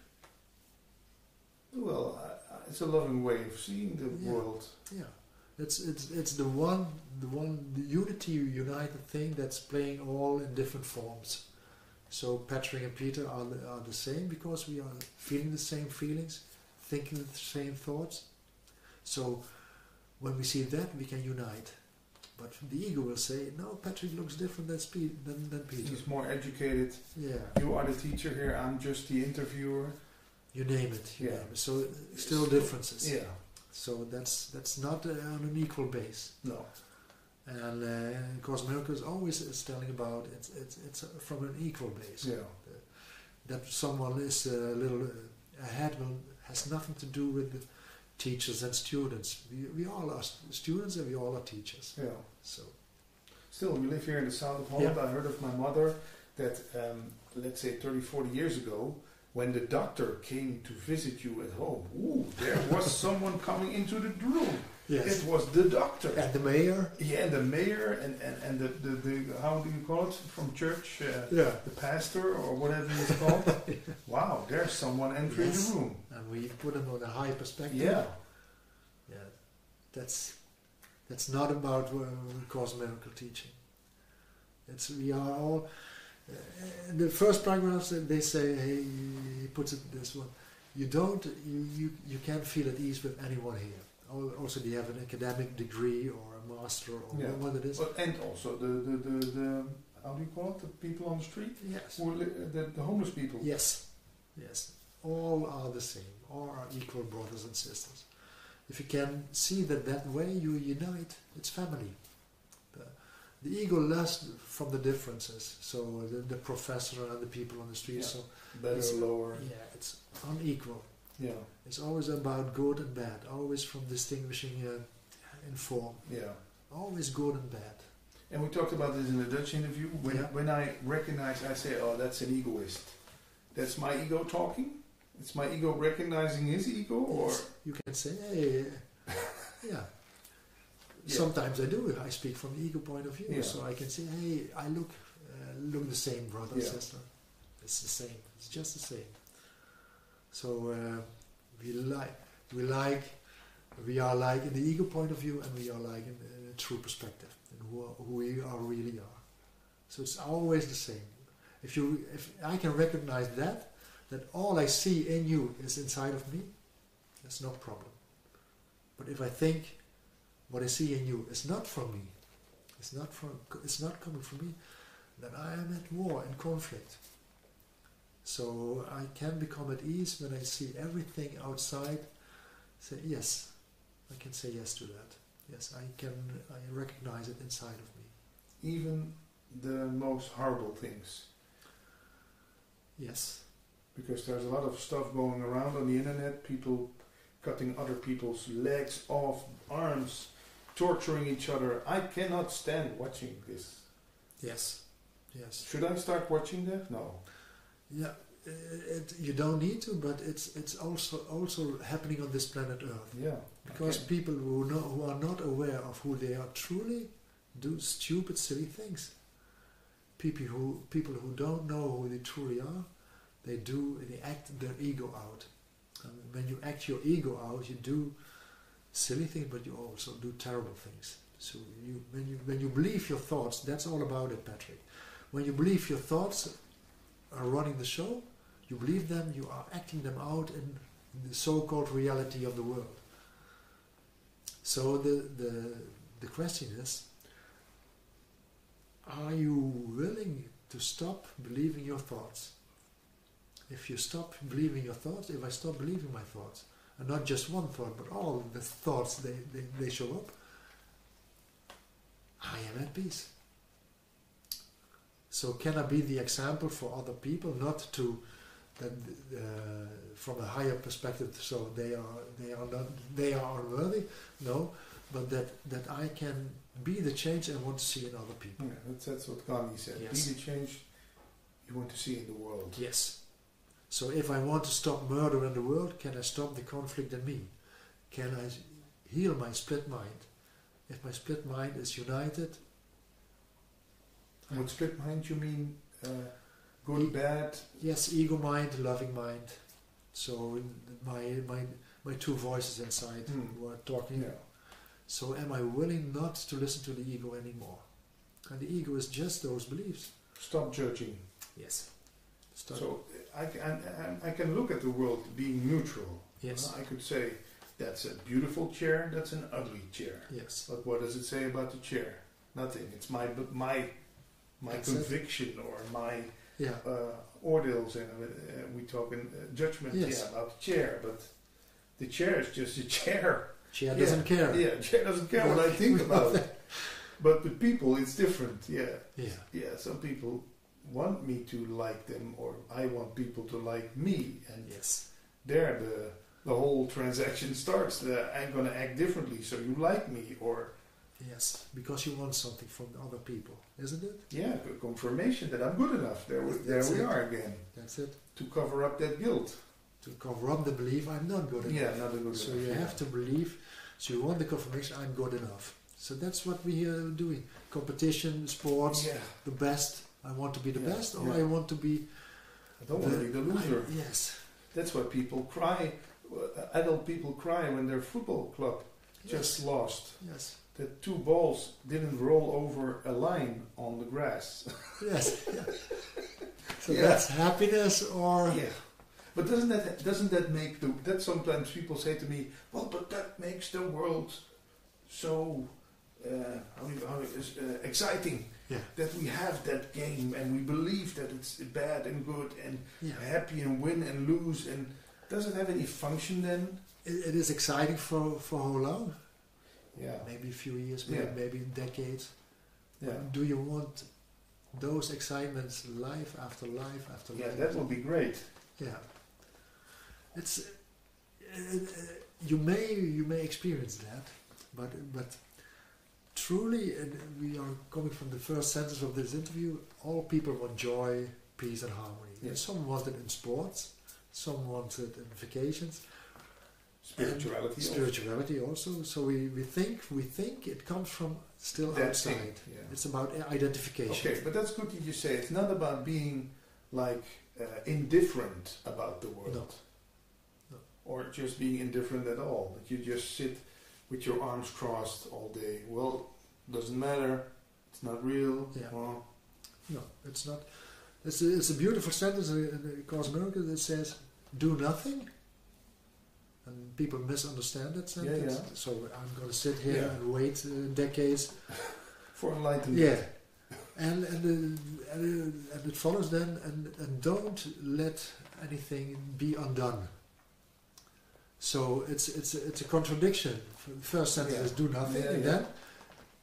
Well, it's a loving way of seeing the world. Yeah, it's the unity, united thing that's playing all in different forms. So Patrick and Peter are the same because we are feeling the same feelings, thinking the same thoughts. So when we see that, we can unite. But the ego will say, no, Patrick looks different than Peter. He's more educated. Yeah. You are the teacher here, I'm just the interviewer. You name it. You name it. So still differences. Yeah. So that's not on an equal base. No. And Course Miracles always is telling about it's from an equal base. Yeah. That someone is a little ahead has nothing to do with teachers and students. We all are students and we all are teachers. Yeah. So Still, we live here in the south of Holland. Yeah. I heard of my mother that, let's say 30, 40 years ago, when the doctor came to visit you at home, there was someone coming into the room. yes, It was the doctor. and the mayor. Yeah, and the mayor and the how do you call it from church? Yeah, The pastor or whatever it's called. Wow, there's someone entering Yes. the room. and we put them on a high perspective. Yeah, Yeah, that's not about Course Miracle teaching. We are all. In the first paragraphs they say, hey, he puts it this one. You can't feel at ease with anyone here. Also, they have an academic degree or a master or Yeah. what it is. but, and also the how do you call it? The people on the street, Yes. the homeless people. Yes. Yes. All are the same. All are equal brothers and sisters. If you can see that way, you unite. It's family. The ego learns from the differences. So the professor and the people on the street. Yeah. So Better, It's- lower. yeah, it's unequal. Yeah, It's always about good and bad. Always from distinguishing in form. yeah. Always good and bad. And we talked about this in the Dutch interview. When I recognize, I say, "Oh, that's an egoist." That's my ego talking. It's my ego recognizing his ego, or Yes. You can say, hey, yeah. Sometimes I do. I speak from the ego point of view, Yeah. so I can say, hey, I look the same, brother and Yeah. sister. It's the same. It's just the same. So we are like in the ego point of view, and we are like in a true perspective, and who we are really are. So it's always the same. If I can recognize that all I see in you is inside of me, that's no problem. But if I think what I see in you is not from me, it's not coming from me, then I am at war and conflict. So I can become at ease when I see everything outside. Say yes, I can say yes to that. Yes, I recognize it inside of me. even the most horrible things. Yes. Because there's a lot of stuff going around on the internet, people cutting other people's legs off, arms, torturing each other. I cannot stand watching this. Yes. Yes. Should I start watching that? No. Yeah. You don't need to, but it's also happening on this planet Earth. Yeah. Because people who are not aware of who they are truly do stupid, silly things. People who don't know who they truly are, they act their ego out. And when you act your ego out, you do silly things, but you also do terrible things. So when you believe your thoughts, that's all about it, Patrick. When you believe your thoughts are running the show, you believe them, you are acting them out in the so-called reality of the world. So the question is, are you willing to stop believing your thoughts? If you stop believing your thoughts, if I stop believing my thoughts, and not just one thought, but all the thoughts they show up, I am at peace. So can I be the example for other people, not to that from a higher perspective, so they are unworthy? No, but that I can be the change I want to see in other people. Yeah, that's what Gandhi said. Yes. Be the change you want to see in the world. Yes. So if I want to stop murder in the world, can I stop the conflict in me? Can I heal my split mind? If my split mind is united. And with split mind you mean good, bad? Yes, ego mind, loving mind. So my two voices inside who are talking. Yeah. So am I willing not to listen to the ego anymore? And the ego is just those beliefs. Stop judging. Yes. Stop. So I can look at the world being neutral. Yes. I could say that's a beautiful chair, that's an ugly chair. Yes. But what does it say about the chair? Nothing. It's my That's conviction or my Yeah. ordeals, and we talk in judgment Yes. about the chair, but the chair is just a chair. Chair doesn't care. Yeah, chair doesn't care what I think about it. But with people, it's different. Yeah. Yeah. Yeah. Some people want me to like them, or I want people to like me, and Yes. they're the whole transaction starts. I'm going to act differently, so you like me, or Yes, because you want something from other people, isn't it? yeah, confirmation that I'm good enough. There we are again. That's it. To cover up that guilt. To cover up the belief I'm not good enough. Yeah, not good so enough. you have to believe. So you want the confirmation I'm good enough. So that's what we are doing. Competition, sports, Yeah. the best. I want to be the Yeah, best, or yeah. I want to be. I don't want to be the loser. Yes. That's why people cry. Adult people cry when their football club just lost. Yes. That 2 balls didn't roll over a line on the grass. Yes. Yeah. So Yeah. that's happiness, or Yeah. But doesn't that make that sometimes people say to me, well, but that makes the world so exciting. Yeah. That we have that game and we believe that it's bad and good and happy and win and lose, and does it have any function then? It is exciting for how long? Yeah. Maybe a few years, Yeah. maybe decades. Yeah. Do you want those excitements life after life after life? Yeah, that would be great. Yeah. It's you may experience that, but truly, and we are coming from the first sentence of this interview, all people want joy, peace and harmony. Yeah. And some want it in sports, some want it in vacations. Spirituality also. So we think it comes from still that outside. thing, yeah. It's about identification. Okay, but that's good that you say it's not about being like indifferent about the world. No. Or just being indifferent at all. That you just sit with your arms crossed all day. Well, doesn't matter. It's not real. Yeah. Well, No, it's not. It's a beautiful sentence in the Course in Miracles that says, "Do nothing." And people misunderstand that sentence. Yeah. So I'm going to sit here Yeah. and wait decades. for enlightenment. Yeah. And it follows then, and don't let anything be undone. So it's a contradiction. The first sentence is do nothing, and then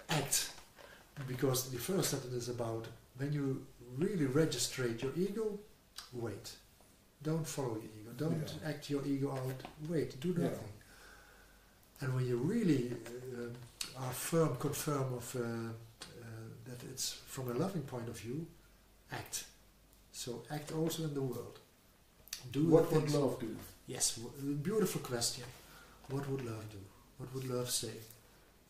act. Because the first sentence is about when you really registrate your ego, wait. Don't follow your ego. Don't act your ego out. Wait. Do nothing. And when you really are confirm of that it's from a loving point of view, act. So act also in the world. Do What the would things. love do? Yes, beautiful question. What would love do? What would love say?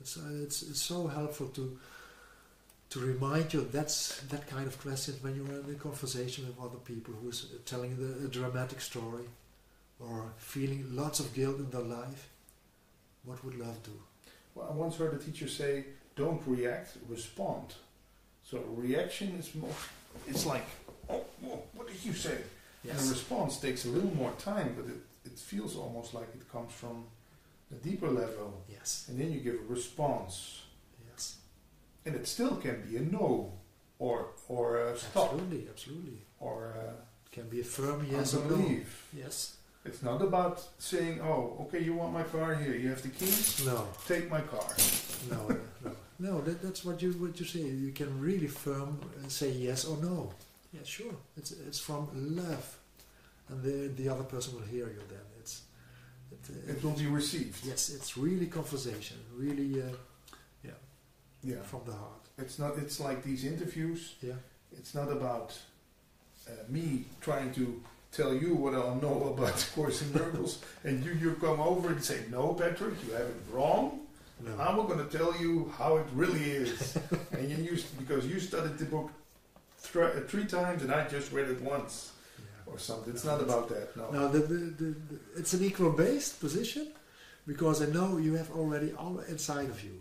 It's so helpful to remind you that's that kind of question when you're in a conversation with other people who is telling a dramatic story or feeling lots of guilt in their life. What would love do? Well, I once heard a teacher say, don't react, respond. So reaction is more, it's like, oh, whoa, what did you say? Yes. And a response takes a little more time, but it feels almost like it comes from a deeper level. Yes. And then you give a response. Yes. And it still can be a no, or a stop, Absolutely. or It can be a firm yes I or no. believe. Yes. It's not about saying, oh, okay, you want my car here, you have the keys, No. take my car. No. That's what you say. You can really firm say yes or no. Yeah, sure. It's from love, and the other person will hear you. Then It will be received. Yes, it's really conversation. Really, Yeah. from the heart. It's not. It's like these interviews. Yeah. It's not about me trying to tell you what I know about the Course in Miracles, and you come over and say, "No, Patrick, you have it wrong. No. I'm going to tell you how it really is." And because you studied the book 3 times and I just read it once or something. It's not about that. No. No, it's an equal-based position because I know you have already all inside of you.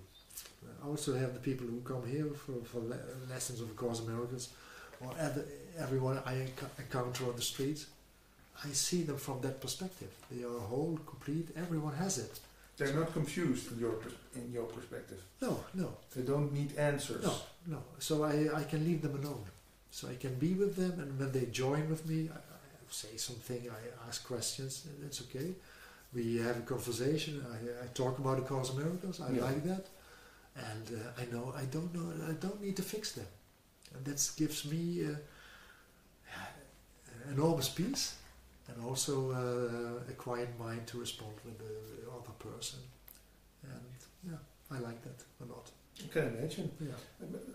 I also have the people who come here for lessons of A Course in Miracles, or everyone I encounter on the streets. I see them from that perspective. They are whole, complete. Everyone has it. They're not confused in your perspective. No. They don't need answers. No. So I can leave them alone. So I can be with them, and when they join with me, I say something, I ask questions, and it's okay. We have a conversation. I talk about A Course in Miracles. I like that, and I don't need to fix them, and that gives me enormous peace. and also a quiet mind to respond with the other person. And yeah, I like that a lot. I can imagine. Yeah.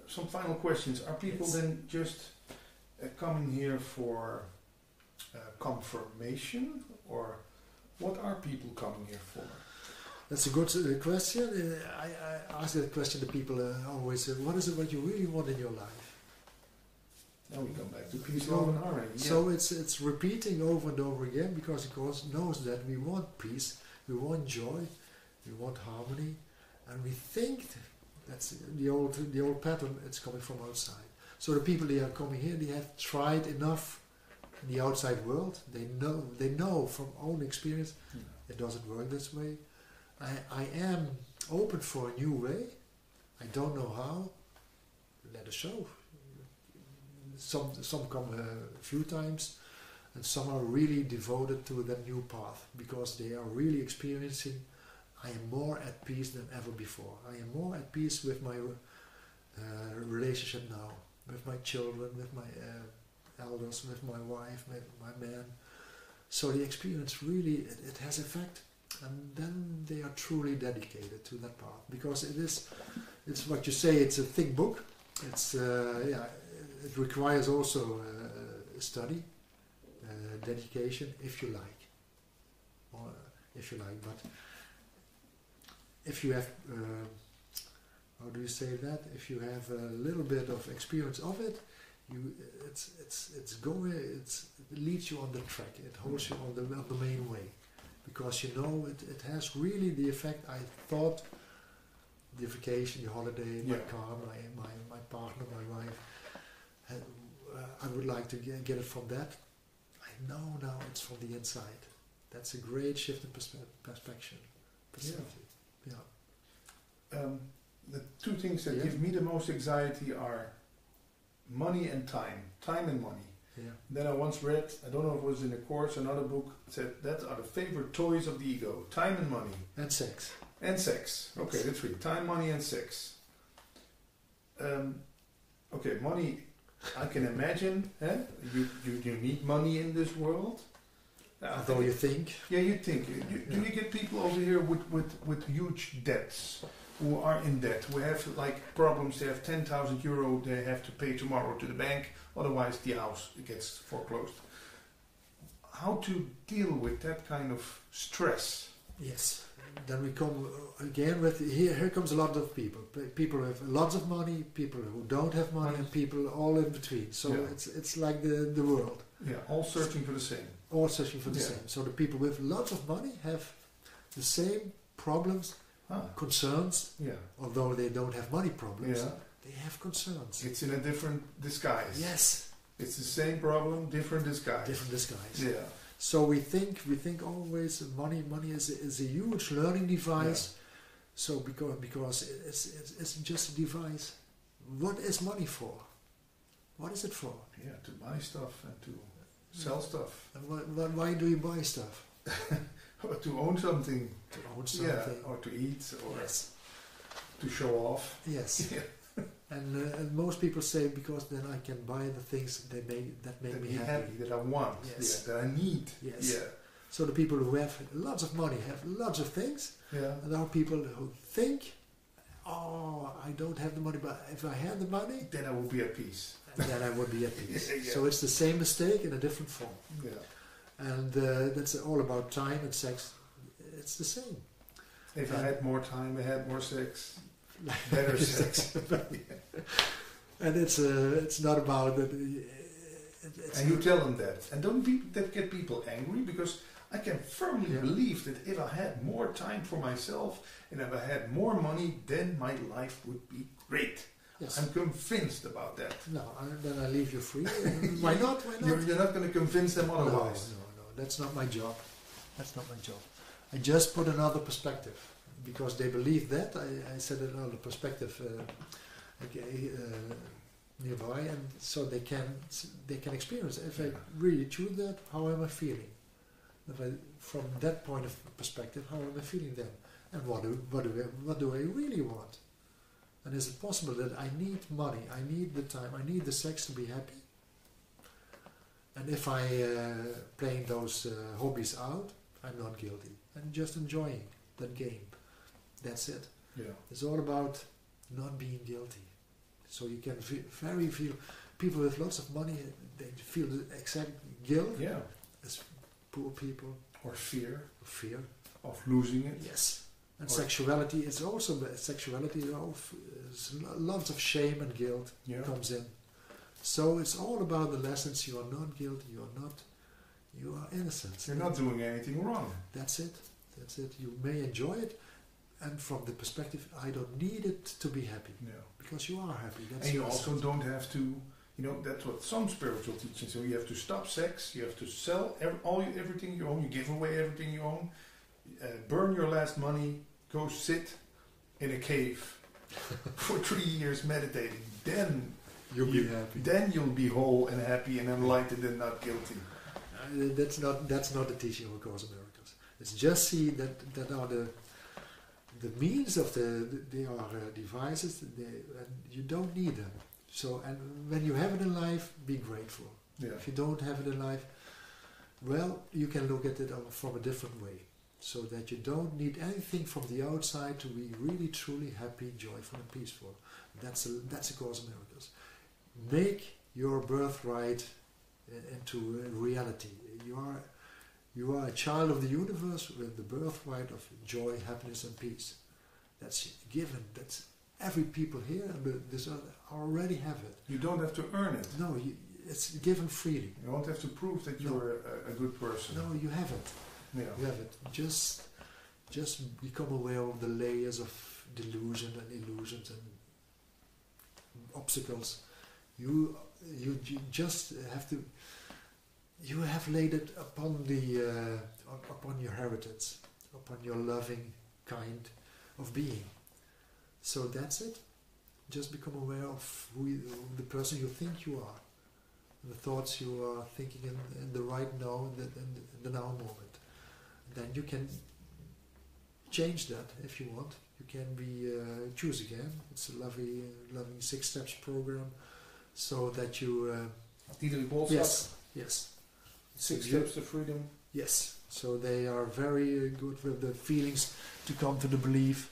Some final questions. Are people Yes. then just coming here for confirmation, or what are people coming here for? That's a good question. I ask that question to people always. What is it what you really want in your life? Now we come back to peace, love, and harmony. Yeah. So it's repeating over and over again, because God knows that we want peace, we want joy, we want harmony, and we think that's the old pattern. It's coming from outside. So the people that are coming here, they have tried enough in the outside world. They know from own experience it doesn't work this way. I am open for a new way. I don't know how. Let us show. Some come a few times, and some are really devoted to that new path, because they are really experiencing, I am more at peace than ever before. I am more at peace with my relationship now, with my children, with my elders, with my wife, with my man. So the experience really, it has effect, and then they are truly dedicated to that path, because it's what you say, it's a thick book. It's it requires also study, dedication, if you like, but if you have, how do you say that? If you have a little bit of experience of it, it leads you on the track. It holds you on the main way, because you know it has really the effect. I thought the vacation, the holiday, my car, my partner, my wife. I would like to get it from that. I know now it's from the inside. That's a great shift in perspective. Yeah. The two things that give me the most anxiety are money and time. Time and money. Yeah. Then I once read, I don't know if it was in a course or another book, it said that are the favorite toys of the ego. Time and money. And sex. And sex. Okay, the three. Time, money and sex. Okay, money, I can imagine. You need money in this world. Although you think. Yeah, you think. Do you get people over here with huge debts, who are in debt, who have like problems, they have 10,000 euro they have to pay tomorrow to the bank, otherwise the house gets foreclosed. How to deal with that kind of stress? Yes. Then we come again with, here comes a lot of people. People with lots of money, people who don't have money, and people all in between. So it's like the world. Yeah, all searching for the same. All searching for the same. So the people with lots of money have the same problems, concerns, although they don't have money problems, they have concerns. It's in a different disguise. Yes. It's the same problem, different disguise. Different disguise. Yeah. So we think always money is a huge learning device. So because it's just a device. What is money for? What is it for? Yeah, to buy stuff and to sell stuff. And why do you buy stuff? Or to own something. To own something. Or to eat, or to show off. Yes. And most people say, because then I can buy the things that make me happy. That I want, that I need. Yes. Yeah. So the people who have lots of money have lots of things. Yeah. And there are people who think, oh, I don't have the money, but if I had the money, then I would be at peace. Then I would be at peace. So it's the same mistake in a different form. Yeah. And that's all about time and sex. It's the same. If I had more time, I had more sex. Better sex. And it's not about that. And you tell them that. And don't that get people angry? Because I can firmly believe that if I had more time for myself and if I had more money, then my life would be great. Yes. I'm convinced about that. No, then I leave you free. Why not? Why not? You're not going to convince them otherwise. No. That's not my job. That's not my job. I just put another perspective. Because they believe that, I said another perspective nearby, and so they can experience. If I really choose that, how am I feeling? From that point of perspective, how am I feeling then? And what do I really want? And is it possible that I need money, I need the time, I need the sex to be happy? And if I playing those hobbies out, I'm not guilty. I'm just enjoying that game. That's it. Yeah. It's all about not being guilty. So you can feel people with lots of money, they feel the exact guilt Yeah. as poor people. Or fear Fear. of losing it. Yes. And Or sexuality is also lots of shame and guilt Yeah. comes in. So it's all about the lessons. You are not guilty. You are innocent. You're not doing anything wrong. That's it. That's it. You may enjoy it, and from the perspective, I don't need it to be happy, No. because you are happy. That's And you your also essence. don't have to, that's what some spiritual teachings. So you have to stop sex, you have to sell everything you own, you give away everything you own, burn your last money, go sit in a cave for 3 years meditating. Then You'll be happy. Then you'll be whole and happy and enlightened and not guilty. That's not the teaching of A Course in Miracles. It's just see that are the means of they are devices, and you don't need them. So, and when you have it in life, be grateful. Yeah. If you don't have it in life, well, you can look at it from a different way. So that you don't need anything from the outside to be really, truly happy, joyful, and peaceful. That's A Course in Miracles. Make your birthright into a reality. You are a child of the universe with the birthright of joy, happiness, and peace. That's given. That's every people here and this already have it. You don't have to earn it. No, it's given freely. You don't have to prove that you're a good person. No, you have it. Yeah. You have it. Just become aware of the layers of delusion and illusions and obstacles. You just have to. You have laid it upon upon your heritage, upon your loving kind of being. So that's it. Just become aware of the person you think you are, the thoughts you are thinking in the right now, in the now moment. Then you can change that if you want. You can choose again. It's a loving 6 steps program, so that you. Diederik Bolstad. Yes. 6 steps to freedom. Yes. So they are very good with the feelings to come to the belief,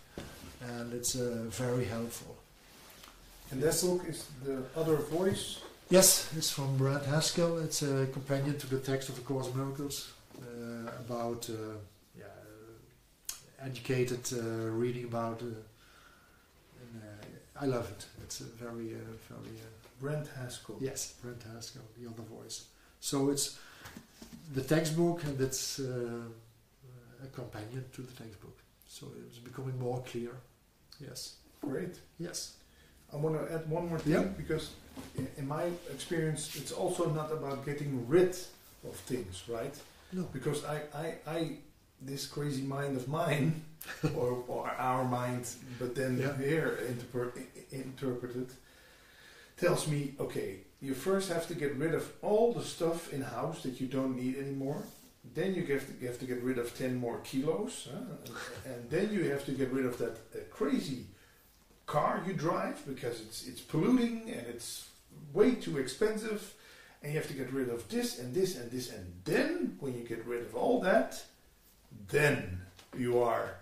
and it's very helpful. And that book is The Other Voice. Yes, it's from Brent Haskell. It's a companion to the text of A Course in Miracles, about educated reading about. I love it. It's a very. Brent Haskell. Yes, Brent Haskell, The Other Voice. So it's the textbook, and it's a companion to the textbook. So it's becoming more clear. Yes. Great. Yes. I want to add one more thing, Yeah. because in my experience, it's also not about getting rid of things, right? No. Because I this crazy mind of mine, or our mind, but then here interpreted, tells me, okay, you first have to get rid of all the stuff in house that you don't need anymore. Then you have to get rid of 10 more kilos, and then you have to get rid of that crazy car you drive, because it's polluting and it's way too expensive, and you have to get rid of this and this and this, and then when you get rid of all that, then you are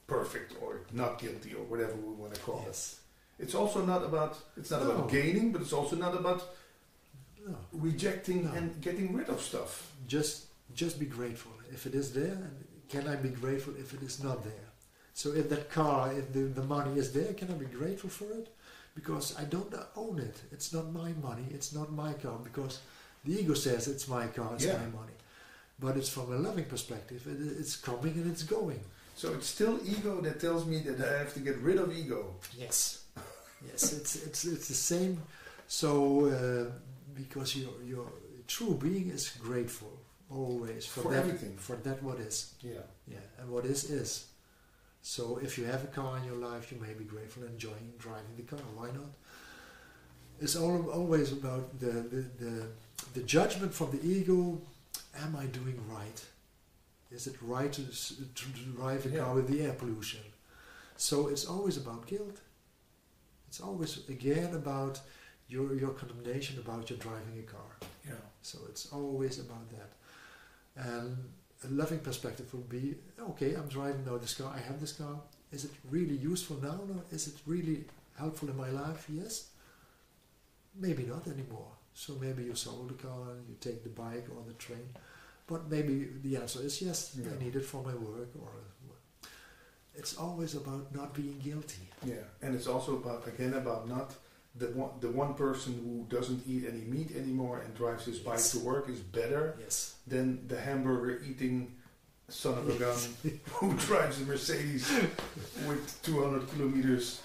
perfect or not guilty or whatever we want to call it. It's also not about about gaining, but it's also not about rejecting and getting rid of stuff. Just be grateful if it is there, and can I be grateful if it is not there? So if that car, if the money is there, can I be grateful for it? Because I don't own it. It's not my money. It's not my car. Because the ego says it's my car, it's my money. But it's from a loving perspective. It's coming and it's going. So it's still ego that tells me that I have to get rid of ego. Yes. Yes, it's the same. So because your true being is grateful always for that, everything, for that what is. Yeah, and what is. So if you have a car in your life, you may be grateful and enjoying driving the car. Why not? It's always about the judgment from the ego. Am I doing right? Is it right to drive a car with the air pollution? So it's always about guilt. It's always again about your condemnation about your driving a car. Yeah. So it's always about that. And a loving perspective would be, okay, I'm driving now this car, I have this car, is it really useful now? No? Is it really helpful in my life? Yes. Maybe not anymore. So maybe you sold the car and you take the bike or the train. But maybe the answer is yes, I need it for my work. Or it's always about not being guilty. Yeah, and it's also about not the one person who doesn't eat any meat anymore and drives his bike to work is better than the hamburger eating son of a gun who drives a Mercedes with 200 kilometers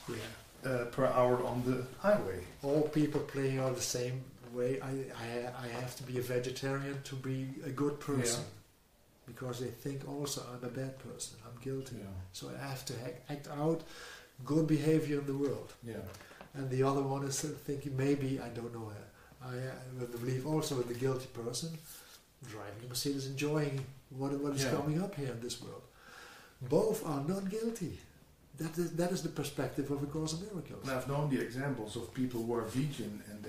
per hour on the highway. All people playing are the same way. I have to be a vegetarian to be a good person. Because they think also I'm a bad person, I'm guilty. So I have to act out good behavior in the world. And the other one is thinking maybe, I don't know, I believe also the guilty person driving a Mercedes, enjoying what is coming up here in this world. Both are not guilty. That is the perspective of A Course in Miracles. And I've known the examples of people who are vegan and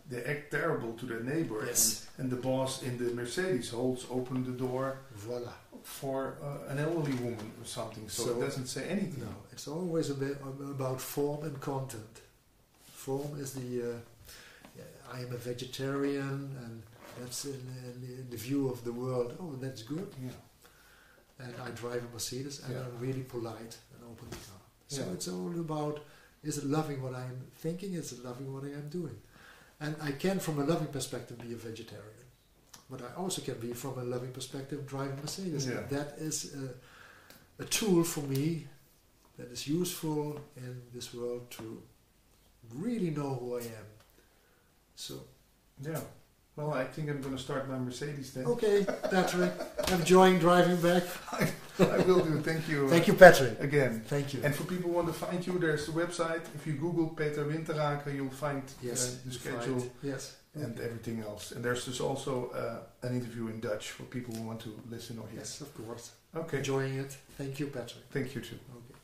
they act terrible to their neighbor, and the boss in the Mercedes holds open the door for an elderly woman or something, so it doesn't say anything. No, it's always a bit about form and content. Form is I am a vegetarian, and that's in the view of the world. Oh, that's good. And I drive a Mercedes, and I'm really polite and open the car. So it's all about, is it loving what I'm thinking? Is it loving what I am doing? And I can, from a loving perspective, be a vegetarian. But I also can be, from a loving perspective, driving a Mercedes. That is a tool for me that is useful in this world to really know who I am. So, well, I think I'm going to start my Mercedes then. Okay, Patrick. I'm enjoying driving back. I will do. Thank you. Thank you, Patrick. Again. Thank you. And for people who want to find you, there's the website. If you Google Peter Winteraeken, you'll find the schedule and everything else. And there's just also an interview in Dutch for people who want to listen or hear. Yes, of course. Okay. Enjoying it. Thank you, Patrick. Thank you too. Okay.